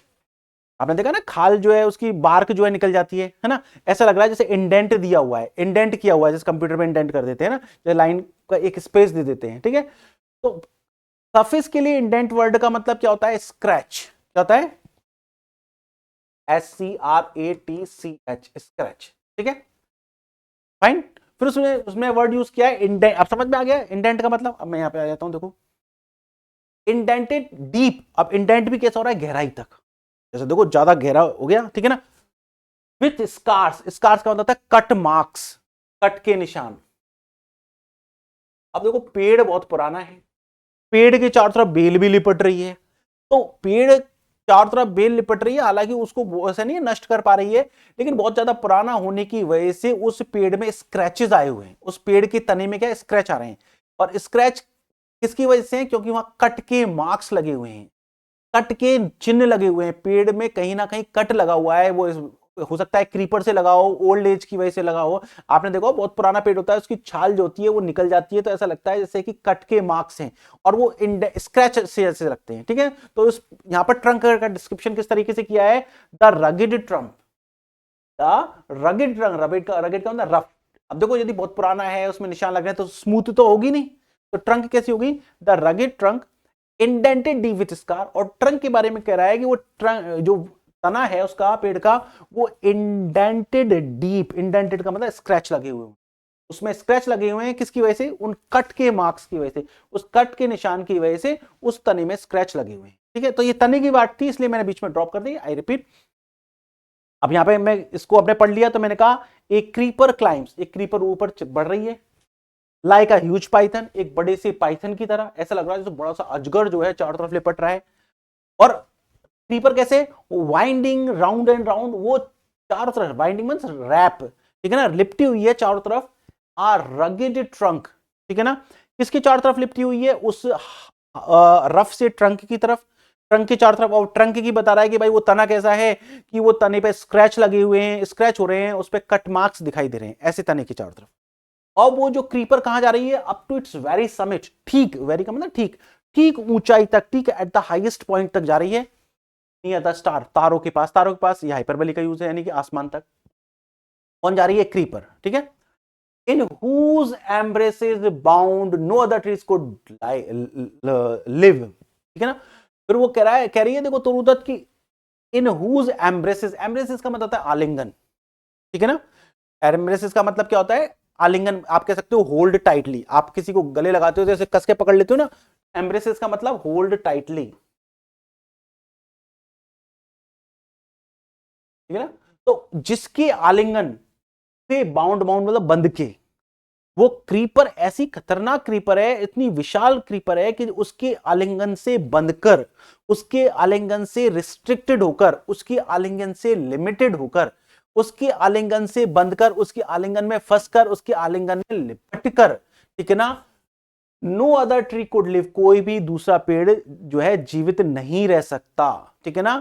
आपने देखा ना खाल जो है उसकी बार्क जो है निकल जाती है ना, ऐसा लग रहा है जैसे इंडेंट दिया हुआ है, इंडेंट किया हुआ है, जैसे कंप्यूटर में इंडेंट कर देते हैं ना, जैसे लाइन का एक स्पेस दे देते हैं, ठीक है। तो सरफेस के लिए इंडेंट वर्ड का मतलब क्या होता है, स्क्रैच, क्या होता है, SCRATCH, स्क्रैच, ठीक है, फाइन। फिर उसमें उसमें वर्ड यूज किया है इंडेंट, अब समझ में आ गया इंडेंट का मतलब। अब मैं यहां पे आ जाता हूं, देखो इंडेंटेड डीप, अब इंडेंट भी कैसा हो रहा है, गहराई तक, जैसे देखो ज्यादा गहरा हो गया, ठीक है ना। विथ स्कार्स, स्कार्स का मतलब था कट मार्क्स, कट के निशान। अब देखो पेड़ बहुत पुराना है, पेड़ के चारों तरफ बेल भी लिपट रही है, तो पेड़ चारों तरफ बेल लिपट रही है, हालांकि उसको ऐसा नहीं नष्ट कर पा रही है, लेकिन बहुत ज्यादा पुराना होने की वजह से उस पेड़ में स्क्रैचेस आए हुए हैं, उस पेड़ के तने में क्या स्क्रैच आ रहे हैं, और स्क्रैच किसकी वजह से है, क्योंकि वहां कट के मार्क्स लगे हुए हैं, कट के चिन्ह लगे हुए हैं, पेड़ में कहीं ना कहीं कट लगा हुआ है, वो हो सकता है क्रीपर से लगा हो, ओल्ड एज की वजह से लगा हो। आपने देखो बहुत पुराना पेड़ होता है, उसकी छाल जो होती है वो निकल जाती है, तो ऐसा लगता है जैसे कि कट के मार्क्स हैं, और वो स्क्रैच से ऐसे लगते हैं, ठीक है। तो उस यहाँ पर ट्रंक का डिस्क्रिप्शन किस तरीके से किया है, the rugged trunk, the rugged trunk, rugged का मतलब रफ। अब देखो यदि बहुत पुराना है, उसमें निशान लग रहे हैं, तो स्मूथ तो होगी नहीं, तो ट्रंक कैसी होगी, the rugged trunk indented deep with scar. और ट्रंक के बारे में कह रहा है कि वो ट्रंक जो तना है उसका, पेड़ का, वो इंडेंटेड डीप, इंडेंटेड का मतलब स्क्रैच लगे हुए हैं, उसमें स्क्रैच लगे हुए हैं, किसकी वजह से, उन कट के मार्क्स की वजह से, उस कट के निशान की वजह से उस तने में स्क्रैच लगे हुए हैं, ठीक है। तो ये तने की बात थी, इसलिए मैंने बीच में ड्रॉप कर दी, आई रिपीट। अब यहां पे मैं इसको अपने पढ़ लिया, तो मैंने कहा एक क्रीपर क्लाइम्स, एक क्रीपर ऊपर बढ़ रही है, लाइक अ ह्यूज पाइथन, एक बड़े से पाइथन की तरह, ऐसा लग रहा है जैसे बड़ा सा अजगर जो है चारों तरफ लिपट रहा है। और क्रीपर कैसे, वाइंडिंग राउंड एंड राउंड, वो चारों तरफ, वाइंडिंग मींस रैप, ठीक है ना, लिपटी हुई है चारों तरफ, आ रगिड ट्रंक, ठीक है ना, किसके चारों तरफ लिपटी हुई है? उस रफ से ट्रंक की तरफ, ट्रंक के चारों तरफ। और ट्रंक की बता रहा है कि भाई वो तना कैसा है कि वो तने पे स्क्रैच लगे हुए हैं, स्क्रैच हो रहे हैं, उस पे कट मार्क्स दिखाई दे रहे हैं, ऐसे तने के चारों तरफ। और वो जो क्रीपर कहां जा रही है? Up to its very summit, ठीक, वेरी का मतलब ठीक, ठीक ऊंचाई तक, ठीक एट द हाईएस्ट पॉइंट तक जा रही है, नियर द स्टार, तारों के पास। तारों के पास ये हाइपरबोली का यूज है, यानी कि आसमान तक कौन जा रही है? क्रीपर, ठीक है। इन whose embraces bound no other trees could live, ठीक है ना। फिर वो कह रही है देखो तरुदत्त की, इन whose embraces, embraces का मतलब होता है आलिंगन, ठीक है ना। एम्ब्रेसेस का मतलब क्या होता है? आलिंगन। आप कह सकते हो होल्ड टाइटली, आप किसी को गले लगाते हो जैसे कस के पकड़ लेते हो ना, एम्ब्रेसेस का मतलब होल्ड टाइटली, ठीक है ना। तो जिसके आलिंगन से बाउंड, बाउंड मतलब बंध के, वो क्रीपर ऐसी खतरनाक क्रीपर है, इतनी विशाल क्रीपर है कि उसके आलिंगन से बंधकर, उसके आलिंगन से रिस्ट्रिक्टेड होकर, उसके आलिंगन से लिमिटेड होकर, उसके आलिंगन से बंधकर, उसके आलिंगन में फंसकर, उसके आलिंगन में लिपटकर, ठीक है ना, no other tree could live, कोई भी दूसरा पेड़ जो है जीवित नहीं रह सकता, ठीक है ना।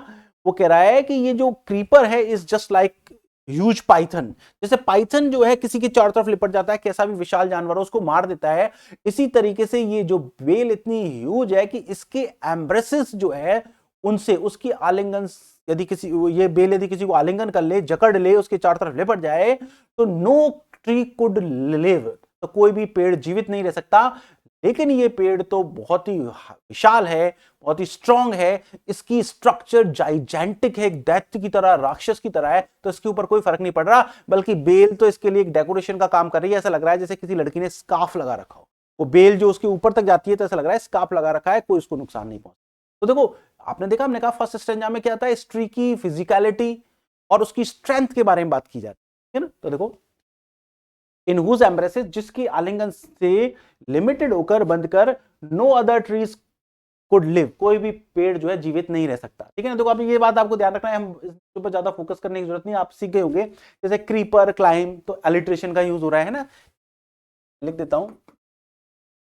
वो कह रहा है कि ये जो क्रीपर है is just like huge Python. जैसे पाइथन जो है किसी के चारों तरफ लिपट जाता है, कैसा भी विशाल जानवर हो उसको मार देता है, इसी तरीके से ये जो बेल इतनी ह्यूज है कि इसके एम्ब्रेसेस जो है उनसे, उसकी आलिंगन, यदि किसी, ये बेल यदि किसी को आलिंगन कर ले, जकड़ ले, उसके चारों तरफ लिपट जाए, तो नो ट्री कुड लिव, तो कोई भी पेड़ जीवित नहीं रह सकता। लेकिन ये पेड़ तो बहुत ही विशाल है, बहुत ही स्ट्रांग है, इसकी स्ट्रक्चर जाइजेंटिक है, एक दैत्य की तरह, राक्षस की तरह है, तो इसके ऊपर कोई फर्क नहीं पड़ रहा, बल्कि बेल तो इसके लिए एक डेकोरेशन का काम कर रही है। ऐसा लग रहा है जैसे किसी लड़की ने स्कार्फ लगा रखा हो, वो बेल जो उसके ऊपर तक जाती है तो ऐसा लग रहा है स्कार्फ लगा रखा है, कोई उसको नुकसान नहीं पहुंचा। तो देखो, आपने देखा, हमने कहा फर्स्ट स्टेंजा में क्या था, स्त्री की फिजिकलिटी और उसकी स्ट्रेंथ के बारे में बात की जाती है ना। तो देखो, इन हुज एम्ब्रेसेस, जिसकी आलिंगन से लिमिटेड होकर, बंधकर, no other trees could live, कोई भी पेड़ जो है जीवित नहीं रह सकता, ठीक है ना। देखो अब ये बात आपको ध्यान रखना है, हम इस पर ज्यादा फोकस करने की जरूरत नहीं, आप सीख गए होंगे। जैसे क्रीपर, क्लाइम, तो अलिट्रेशन का यूज हो रहा है ना, लिख देता हूं।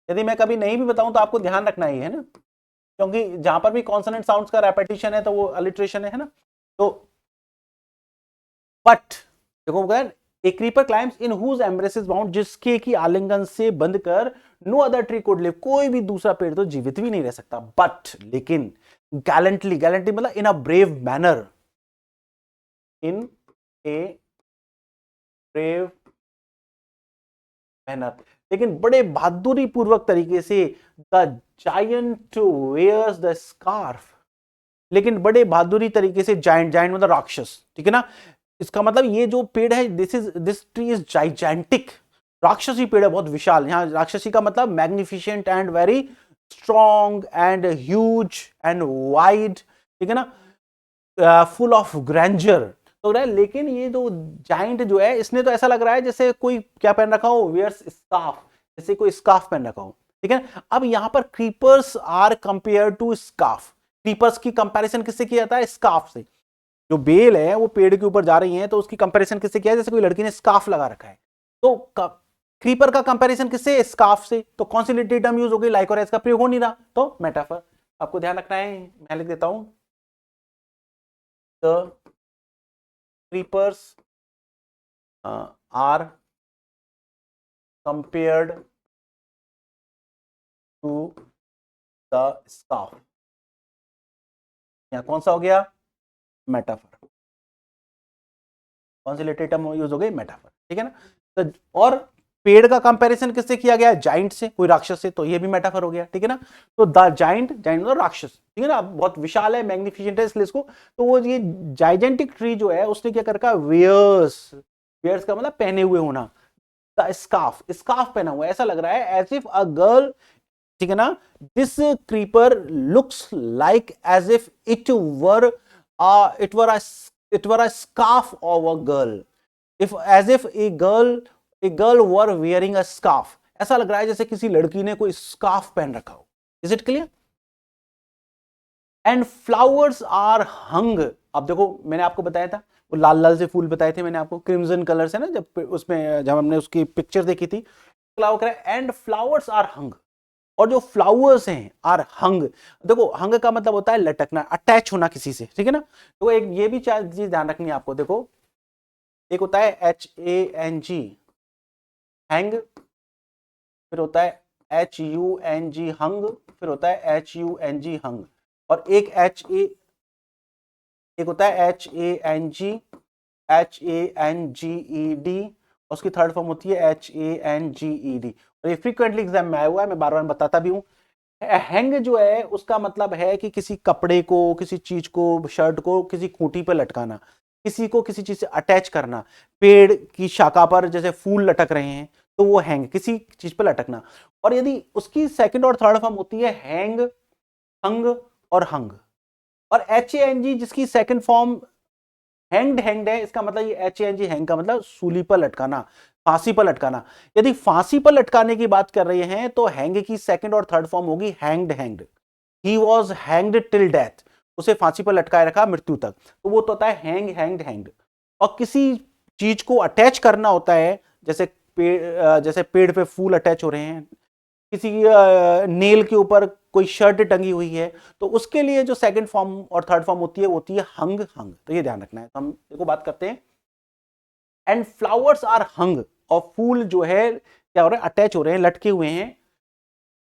यदि मैं कभी नहीं भी बताऊं तो आपको ध्यान रखना ही है ना, क्योंकि जहां पर भी कॉन्सोनेंट साउंड्स का रेपिटेशन है तो वो अलिट्रेशन है ना। तो बट देखो, a creeper climbs in whose embraces bound, जिसके की आलिंगन से बंधकर, no other tree could live, कोई भी दूसरा पेड़ तो जीवित भी नहीं रह सकता। बट लेकिन, गैलेंटली, गैलेंटली मतलब in a brave manner, in a brave manner, लेकिन बड़े बहादुरी पूर्वक तरीके से, the giant wears the scarf, लेकिन बड़े बहादुरी तरीके से, जायंट, जायंट मतलब राक्षस, ठीक है ना। इसका मतलब ये जो पेड़ है, दिस ट्री इज जाइजेंटिक, राक्षसी पेड़ है, बहुत विशाल। यहां राक्षसी का मतलब magnificent and very strong and huge and wide, ठीक है ना, फुल ऑफ ग्रैंडर। तो लेकिन ये जो जाइंट जो है, इसने तो ऐसा लग रहा है जैसे कोई क्या पहन रखा हो, वेयर्स स्कार्फ, जैसे कोई स्कार्फ पहन रखा हो, ठीक है ना। अब यहां पर creepers are compare to scarf, creepers की कंपैरिजन किससे किया जाता है? स्कार्फ से। जो बेल है वो पेड़ के ऊपर जा रही है, तो उसकी कंपैरिजन किससे किया है? जैसे कोई लड़की ने स्कार्फ लगा रखा है, तो क्रीपर का कंपैरिजन किससे? स्कार्फ से। तो कौन सी लिटरेरी टर्म यूज हो गई? लाइक और एज का प्रयोग हो नहीं रहा, तो मेटाफर। आपको ध्यान रखना है, मैं लिख देता हूं, the creepers are compared to the scarf. यहां कौन सा हो गया? मेटाफर। कौन सी लिटरेरी टर्म यूज हो गई? मेटाफर, ठीक है ना। तो और पेड़ का कंपैरिजन किससे किया गया? जाइंट से, कोई राक्षस से, तो ये भी मेटाफर हो गया, ठीक है ना। तो द जाइंट, जाइंट मतलब राक्षस, ठीक है ना, बहुत विशाल है, मैग्निफिसेंट है, इसलिए इसको, तो वो ये जाइजेंटिक ट्री जो है उसने क्या कर रखा? वेयर्स, वेयर्स का मतलब पहने हुए होना, द स्कार्फ, स्कार्फ पहना हुआ, ऐसा लग रहा है एज इफ अ गर्ल, ठीक है ना। This creeper looks like as if it were a scarf of a girl, if as if a girl were wearing a scarf, ऐसा लग रहा है जैसे किसी लड़की ने कोई स्कार्फ पहन रखा हो। Is it clear? And flowers are hung, अब देखो मैंने आपको बताया था, वो लाल लाल से फूल बताए थे मैंने आपको, क्रिम्सन कलर से ना, जब उसमें, जब हमने उसकी पिक्चर देखी थी, एंड फ्लावर्स आर हंग, और जो फ्लावर्स हैं आर हंग, देखो हंग का मतलब होता है लटकना, अटैच होना किसी से, ठीक है ना। तो एक ये भी चीज ध्यान रखनी है आपको, देखो एक होता है HANG हैंग, फिर होता है HUNG हंग, फिर होता है HUNG हंग, और एक होता है HANGED, उसकी थर्ड फॉर्म होती है HANGED, और ये फ्रीक्वेंटली एग्जाम में आया हुआ है, मैं बार बार बताता भी हूं। हैंग जो है उसका मतलब है कि किसी कपड़े को, किसी चीज को, शर्ट को किसी खूंटी पर लटकाना, किसी को किसी चीज से अटैच करना, पेड़ की शाखा पर जैसे फूल लटक रहे हैं तो वो हैंग, किसी चीज पर लटकना। और यदि उसकी सेकंड और थर्ड फॉर्म होती है हैंग, हंग और हंग। और HANG जिसकी सेकंड फॉर्म हैंग्ड है, इसका मतलब ये HANG हैंग का मतलब सूली पर लटकाना, फांसी पर लटकाना। यदि फांसी पर लटकाने की बात कर रहे हैं तो हैंग की सेकंड और थर्ड फॉर्म होगी hanged. He was hanged till death, उसे फांसी पर लटकाए रखा मृत्यु तक, तो वो तो होता है हैंग्ड। और किसी चीज को अटैच करना होता है, जैसे पेड़ पे फूल अटैच हो रहे हैं, किसी नेल के ऊपर कोई शर्ट टंगी हुई है, तो उसके लिए जो सेकंड फॉर्म और थर्ड फॉर्म होती है वो होती है हंग। तो ये ध्यान रखना है। तो हम देखो बात करते हैं, एंड फ्लावर्स आर हंग, और फूल जो है क्या हो रहे हैं, अटैच हो रहे हैं, लटके हुए हैं,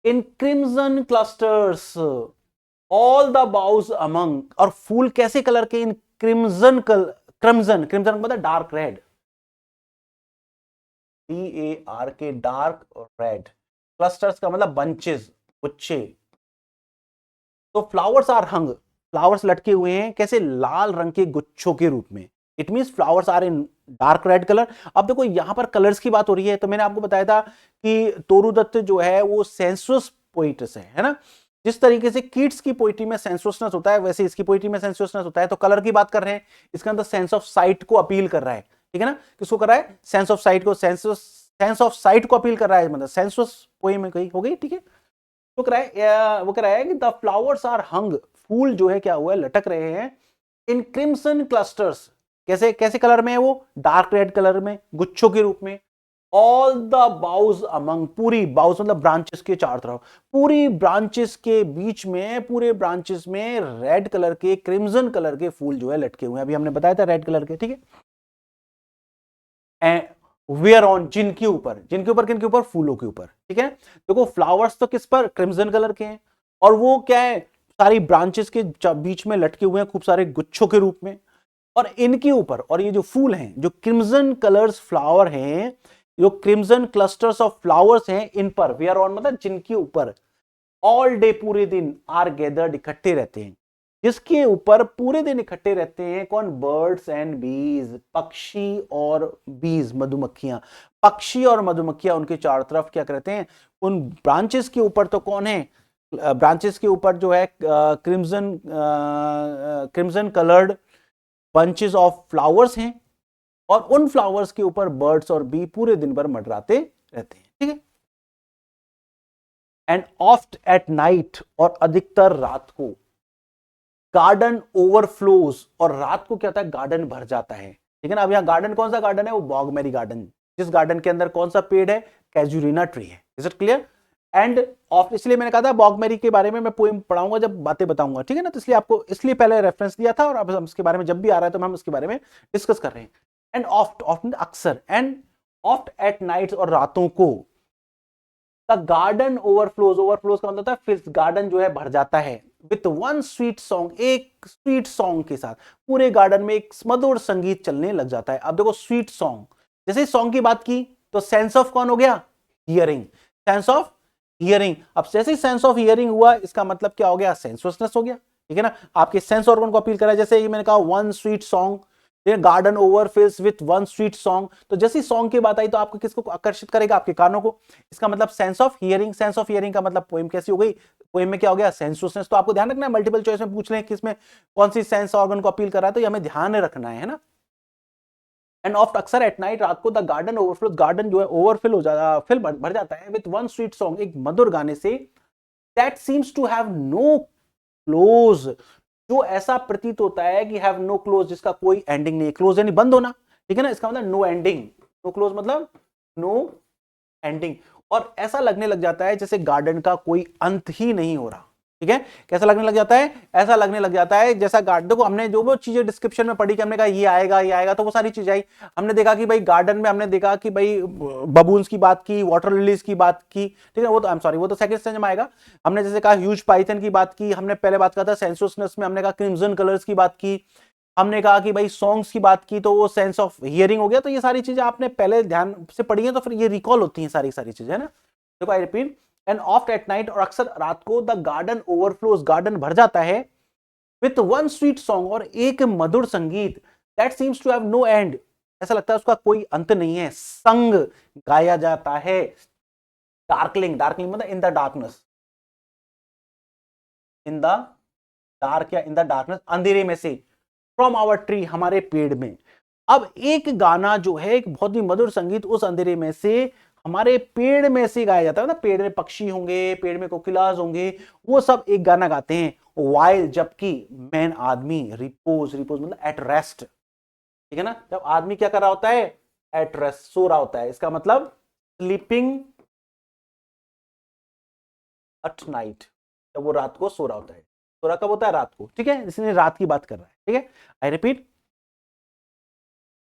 in crimson clusters all the boughs among, और फूल कैसे कलर के, इन क्रिम्सन मतलब डार्क रेड, DAR के डार्क रेड, क्लस्टर्स का मतलब बंचेस, गुच्छे। तो फ्लावर्स आर हंग, फ्लावर्स लटके हुए हैं कैसे, लाल रंग के गुच्छों के रूप में। It mean flowers are in dark red colour. अब देखो यहां पर कलर्स की बात हो रही है, तो मैंने आपको बताया था कि तोरू दत्त जो है वो सेंसुअस पोइट्स है ना। जिस तरीके से कीट्स की पोइट्री में सेंसुअसनेस होता है, वैसे इसकी पोइट्री में सेंसुअसनेस होता है। तो कलर की बात कर रहे हैं, इसके अंदर सेंस ऑफ साइट को अपील कर रहा है, ठीक है ना। किसको कर रहा है, सेंस ऑफ साइट को, सेंस ऑफ साइट को अपील कर रहा है, मतलब सेंसुअस पोइम में कही हो गई, ठीक है। तो वो कह रहा है कि द फ्लावर्स आर हंग, फूल जो है क्या हुआ है, लटक रहे हैं, इन क्रिम्सन क्लस्टर्स, कैसे कैसे कलर में है वो, डार्क रेड कलर में, गुच्छों के रूप में। ऑल द बाउज अमंग, पूरी बाउज मतलब ब्रांचेस के चारों तरफ, पूरी ब्रांचेस के बीच में, पूरे ब्रांचेस में रेड कलर के, क्रिम्सन कलर के फूल जो है लटके हुए हैं, अभी हमने बताया था रेड कलर के, ठीक है। वेयर ऑन, जिनके ऊपर, किनके ऊपर, फूलों के ऊपर, ठीक है। देखो फ्लावर्स तो किस पर, क्रिम्सन कलर के हैं, और वो क्या है, सारी ब्रांचेस के बीच में लटके हुए हैं खूब सारे गुच्छों के रूप में। और इनके ऊपर, और ये जो फूल हैं, जो क्रिम्सन कलर्स फ्लावर हैं, जो क्रिम्सन क्लस्टर्स ऑफ फ्लावर्स हैं, इन पर, वेयर ऑन मतलब जिनके ऊपर, ऑल डे पूरे दिन, आर गैदर्ड इकट्ठे रहते हैं, जिसके ऊपर पूरे दिन इकट्ठे रहते हैं कौन, बर्ड्स एंड बीज, पक्षी और बीज, मधुमक्खियां। पक्षी और मधुमक्खियां उनके चारों तरफ क्या करते हैं, उन ब्रांचेस के ऊपर तो कौन है, ब्रांचेस के ऊपर जो है crimson coloured bunches of flowers हैं, और उन फ्लावर्स के ऊपर बर्ड्स और बी पूरे दिन भर मंडराते रहते हैं, ठीक है। एंड ऑफ्ट एट नाइट, और अधिकतर रात को, गार्डन ओवरफ्लोज, और रात को क्या होता है, गार्डन भर जाता है, ठीक है ना। अब यहाँ गार्डन कौन सा गार्डन है, वो बॉगमेरी गार्डन, जिस गार्डन के अंदर कौन सा पेड़ है, कैजुरिना ट्री है। Is it clear. End of, इसलिए मैंने कहा था बॉगमेरी के बारे में मैं पोएम पढ़ाऊंगा जब बातें बताऊंगा, ठीक है ना। तो इसलिए आपको इसलिए पहले रेफरेंस दिया था, और अब हम इसके बारे में जब भी आ रहा है तो हम इसके बारे में डिस्कस कर रहे हैं। एंड ऑफ्ट, ऑफ्ट अक्सर, एंड ऑफ्ट एट नाइट्स, और रातों को, द गार्डन ओवरफ्लोज, ओवरफ्लोज का मतलब फिर गार्डन जो है भर जाता है, विथ वन स्वीट सॉन्ग, एक स्वीट सॉन्ग के साथ, पूरे गार्डन में एक मधुर संगीत चलने लग जाता है। अब देखो स्वीट सॉन्ग, जैसे सॉन्ग की बात की तो सेंस ऑफ कौन हो गया, हियरिंग, सेंस ऑफ हियरिंग। अब जैसे ही सेंस ऑफ हियरिंग हुआ, इसका मतलब क्या हो गया, सेंसुअसनेस हो गया, ठीक है ना। आपके सेंस ऑर्गन को अपील करा, जैसे मैंने कहा one sweet song, garden overfills with one sweet song, तो जैसी सॉन्ग की बात आई तो आपको किसको आकर्षित करेगा, आपके कानों को। इसका मतलब sense of hearing, sense of hearing का मतलब पोएम कैसी हो गई, पोएम में क्या हो गया, सेंसुअसनेस। तो आपको ध्यान रखना है, मल्टीपल चॉइस में पूछ रहे हैं किसमें कौन सी सेंस ऑर्गन को अपील कर रहा है, तो ये हमें ध्यान रखना है ना। एंड ऑफ्ट अक्सर एट नाइट, रात को, द गार्डन ओवरफ्लो, गार्डन जो है ओवरफिल हो जाता, फिल भर जाता है विथ वन स्वीट सॉन्ग, एक मधुर गाने से, that seems to have no close, जो ऐसा प्रतीत होता है कि हैव नो क्लोज, जिसका कोई एंडिंग नहीं है। क्लोज यानी बंद होना, ठीक है ना। इसका मतलब नो एंडिंग, नो क्लोज मतलब नो एंडिंग, और ऐसा लगने लग जाता है जैसे गार्डन का कोई अंत ही नहीं हो रहा। ठीक है, कैसा लगने लग जाता है? ऐसा लगने लग जाता है जैसा गार्डन, देखो हमने जो वो चीजें डिस्क्रिप्शन में पढ़ी कि हमने कहा ये आएगा, तो वो सारी चीजें आई। हमने देखा कि भाई गार्डन में हमने देखा कि भाई बबून्स की बात की, वाटर लिलीज की बात की, ठीक है, वो तो आई एम सॉरी वो तो सेकंड स्टेज में आएगा। हमने जैसे कहा ह्यूज पाइथन की बात की, हमने पहले बात कहा था सेंसुअसनेस में, हमने कहा क्रिम्सन कलर्स की बात की, हमने कहा कि भाई सॉन्ग्स की बात की, तो वो सेंस ऑफ हियरिंग हो गया। तो ये सारी चीजें आपने पहले ध्यान से पढ़ी है, तो फिर ये रिकॉल होती हैं सारी सारी चीजें, है ना। देखो I repeat, and oft at night, और अक्सर रात को, द गार्डन ओवरफ्लोज, गार्डन भर जाता है, विथ वन स्वीट सॉन्ग, और एक मधुर संगीत, that seems to have no end, ऐसा लगता है उसका कोई अंत नहीं है, संग गाया जाता है। डार्कलिंग, डार्कलिंग मतलब in the darkness, in the dark या इन द डार्कनेस, अंधेरे में से, फ्रॉम आवर ट्री, हमारे पेड़ में। अब एक गाना जो है, एक बहुत ही मधुर संगीत उस अंधेरे में से, हमारे पेड़ में से गाया जाता है ना, पेड़ में पक्षी होंगे, पेड़ में कोकिलाज होंगे, वो सब एक गाना गाते हैं, वाइल, जबकि, मैन, आदमी, रिपोज, रिपोज मतलब एट रेस्ट, ठीक है ना, जब आदमी क्या कर रहा होता है, एट रेस्ट, सो रहा होता है, इसका मतलब स्लीपिंग एट नाइट, जब वो रात को सो रहा होता है। सो रहा कब होता है? रात को, ठीक है, इसलिए रात की बात कर रहा है, ठीक है। आई रिपीट,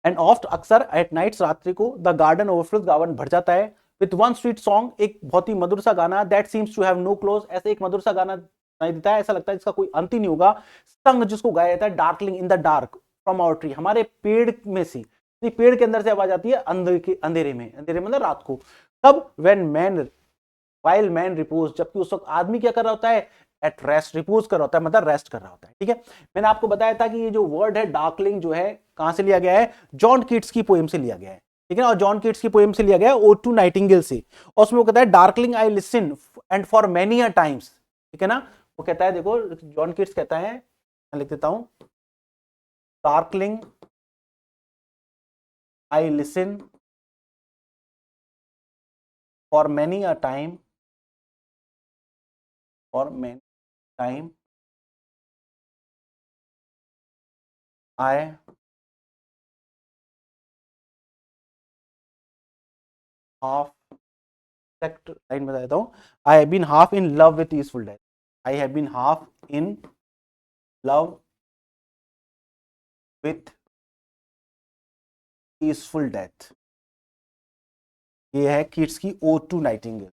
एंड ऑफ्ट, अक्सर, एट नाइट्स, रात्रि को, द गार्डन ओवरफ्लोज, गार्डन भर जाता है, विथ वन स्वीट सॉन्ग, एक बहुत ही मधुर सा गाना, that seems to have no close, ऐसे एक मधुर सा गाना सुनाई देता है, ऐसा लगता है जिसका कोई अंत ही नहीं होगा, संग, जिसको गाया जाता है, darkling in the dark, from our tree, हमारे पेड़ में से, पेड़ के अंदर से आवाज आती है, अंधेरे में, अंधेरे मतलब रात को, तब, when man, while man repose, जबकि उस वक्त आदमी क्या कर रहा होता है, एट रेस्ट, रिपोज कर रहा होता है, मतलब रेस्ट कर रहा होता है, ठीक है। मैंने आपको बताया था कि ये जो वर्ड है डार्कलिंग जो है, कहां से लिया गया है? जॉन कीट्स की पोएम से लिया गया है, ठीक है ना, और जॉन कीट्स की पोएम से लिया गया है ओ टू नाइटिंगेल से, और उसमें वो कहता है darkling I listen and for many a times, ठीक है ना, वो कहता है, देखो जॉन कीट्स कहता है, मैं लिख देता हूं, darkling I listen for many a time, for many time, I half line बता देता हूँ, I have been half in love with easeful death, I have been half in love with easeful death, ये है kits की O two Nightingale.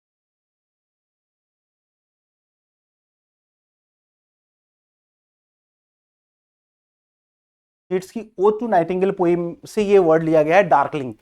Kits की O two Nightingale poem से ये word लिया गया है डार्कलिंग।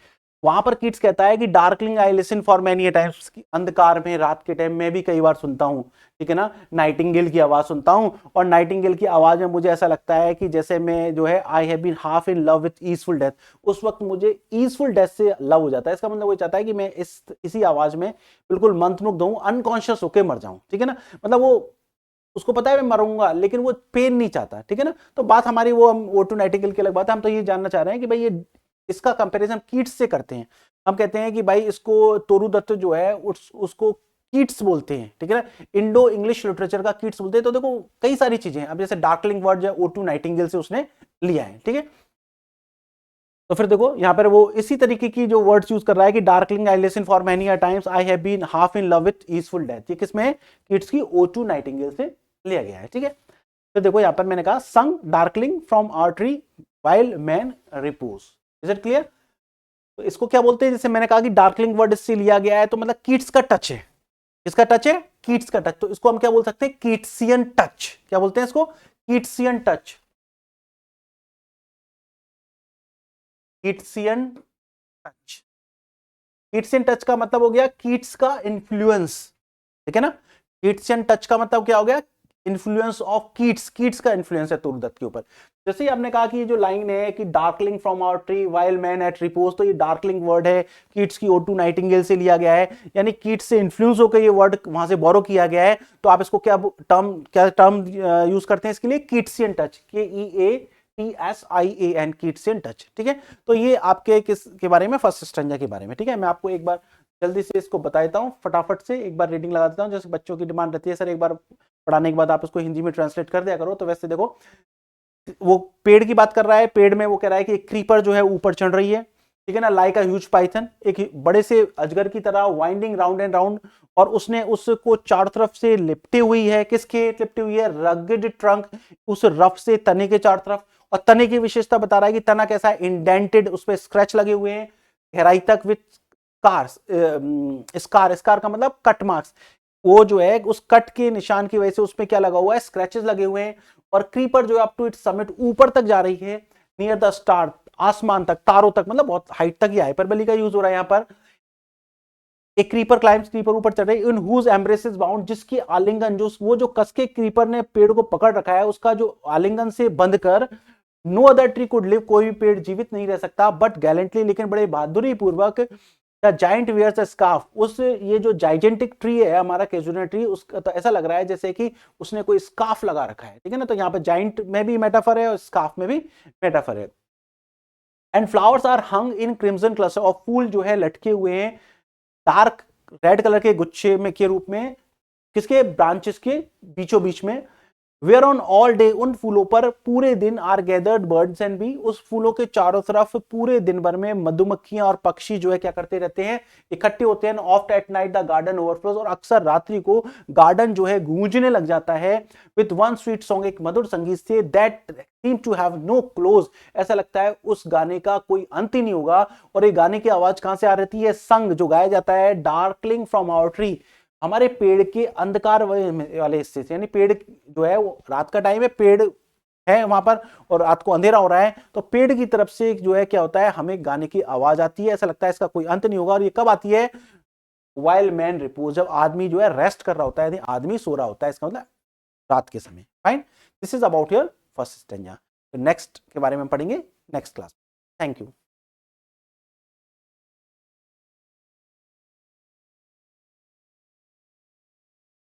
वहां पर किट्स कहता है कि darkling I listen for many times, अंधकार में, रात के टाइम में भी कई बार सुनता हूँ, ठीक है ना, नाइटिंगेल की आवाज सुनता हूँ, और नाइटिंगेल की आवाज में मुझे ऐसा लगता है कि जैसे मैं जो है, I have been half in love with easeful death, उस वक्त मुझे ईजफुल डेथ से लव हो जाता है। इसका मतलब वो चाहता है कि मैं इसी आवाज में बिल्कुल मंत्रमुग्ध हूं, अनकॉन्शियस होकर मर जाऊं, ठीक है ना, मतलब वो, उसको पता है मैं मरूंगा, लेकिन वो पेन नहीं चाहता, ठीक है ना। तो बात हमारी वो, हम ओ टू नाइटिंगेल की अलग बात है, हम तो ये जानना चाह रहे हैं कि भाई ये, इसका कंपैरिजन कीट्स से करते हैं। हम कहते हैं कि भाई इसको तोरू दत्त जो है उसको कीट्स बोलते हैं, ठीक है ना, इंडो इंग्लिश लिटरेचर का कीट्स बोलते हैं। तो देखो कई सारी चीजें हैं, अब जैसे डार्कलिंग वर्ड जो है ओ टू नाइटिंगेल से उसने लिया है, ठीक है। तो फिर देखो यहां पर वो इसी तरीके की जो वर्ड्स यूज कर रहा है कि darkling I listen for many a times, I have been half in love with easeful death, ये किसमें है? कीट्स की ओ टू नाइटिंगेल से लिया गया है, ठीक है। तो देखो यहां पर मैंने कहा, sung darkling from our tree while man repose, is it clear? तो इसको क्या बोलते हैं? जैसे मैंने कहा कि डार्कलिंग वर्ड इससे लिया गया है, तो मतलब कीट्स का टच है, किसका टच है? कीट्स का टच, तो इसको हम क्या बोल सकते हैं? कीट्सियन टच, क्या बोलते हैं इसको? कीट्सियन टच, कीट्सियन टच। कीट्सियन टच का मतलब हो गया कीट्स का इन्फ्लुएंस, ठीक है ना। कीट्सियन टच का मतलब क्या हो गया? इन्फ्लुएंस ऑफ कीट्स, कीट्स का इन्फ्लुएंस है तुरदत्त के ऊपर। जैसे ही आपने कहा कि ये जो लाइन है कि darkling from our tree while man at repose, तो ये डार्कलिंग वर्ड है कीट्स की ओ टू नाइटिंगेल से लिया गया है, यानी कीट्स से इन्फ्लुएंस होकर ये वर्ड वहां से बोरो किया गया है। तो आप इसको क्या टर्म यूज करते हैं इसके लिए? कीट्सियन टच, KEATSIAN, कीट्सियन टच, ठीक है। तो ये आपके किस के बारे में? फर्स्ट स्टैंजा के बारे में, ठीक है। मैं आपको एक बार जल्दी से इसको बता देता हूँ, फटाफट से एक बार रीडिंग लगा देता हूँ। जैसे बच्चों की डिमांड रहती है, सर एक बार पढ़ाने के बाद आप इसको हिंदी में ट्रांसलेट कर दिया करो। तो वैसे देखो, वो पेड़ की बात कर रहा है, पेड़ में वो कह रहा है कि एक क्रीपर जो है ऊपर चढ़ रही है, ठीक है ना, लाइक अ ह्यूज पाइथन, एक बड़े से अजगर की तरह, वाइंडिंग राउंड एंड राउंड, और उसने उसको चारों तरफ से लिपटी हुई है, किसके लिपटी हुई है, रगड ट्रंक, उस रफ से तने के चारों तरफ। और तने की विशेषता बता रहा है कि तना कैसा है, इंडेंटेड, उस पर स्क्रैच लगे हुए हैं गहराई तक, विथ स्कार्स, स्कार, स्कार का मतलब कट मार्क्स, वो जो है उस कट के निशान की वजह से उसमें क्या लगा हुआ है, स्क्रैचेस लगे हुए हैं। और क्रीपर जो है अप टू इट्स समिट, ऊपर तक जा रही है, नियर द स्टार, आसमान तक, तारों तक, मतलब बहुत हाइट तक, ही हाइपरबोली का यूज हो रहा है यहां पर। एक क्रीपर क्लाइम्स, क्रीपर ऊपर चढ़ रही, इन हुज एम्ब्रेसेस बाउंड, जिसकी आलिंगन, जो वो जो कसके क्रीपर ने पेड़ को पकड़ रखा है, उसका जो आलिंगन से बंद कर, no other tree could live, कोई भी पेड़ जीवित नहीं रह सकता, बट गैलेंटली, लेकिन बड़े बहादुरी पूर्वक, the giant wears a scarf, उस ये जो जाइजेंटिक ट्री है हमारा कैजुना ट्री, उसका तो ऐसा लग रहा है जैसे कि उसने कोई स्कार्फ लगा रखा है, ठीक है ना, तो यहाँ पे जाइंट में भी मेटाफर है और स्कार्फ में भी मेटाफर है। And flowers are hung in crimson cluster, और फूल जो है लटके हुए हैं डार्क रेड कलर के गुच्छे में के रूप में, किसके, ब्रांचेस के बीचों बीच में। वेयर ऑन ऑल डे, उन फूलों पर पूरे दिन, are gathered birds and bee, उस फूलों के चारों तरफ पूरे दिन भर में मधुमक्खियां और पक्षी जो है क्या करते रहते हैं, इकट्ठे होते हैं। Oft at night the garden overflows, और अक्सर रात्रि को गार्डन जो है गूंजने लग जाता है, विथ वन स्वीट सॉन्ग, एक मधुर संगीत से, that seem to have no close, ऐसा लगता है उस गाने का कोई अंत ही नहीं होगा। और ये गाने की आवाज कहां से आ रही है, संग जो गाया जाता है, डार्कलिंग फ्रॉम आवर ट्री, हमारे पेड़ के अंधकार वाले हिस्से से, यानी पेड़ जो है वो रात का टाइम है, पेड़ है वहां पर और रात को अंधेरा हो रहा है, तो पेड़ की तरफ से जो है क्या होता है, हमें गाने की आवाज आती है, ऐसा लगता है इसका कोई अंत नहीं होगा। और ये कब आती है, वाइल मैन रिपोज, जब आदमी जो है रेस्ट कर रहा होता है, आदमी सो रहा होता है, इसका मतलब रात के समय। Fine, this is about your first stanza. Next के बारे में पढ़ेंगे नेक्स्ट क्लास। Thank you.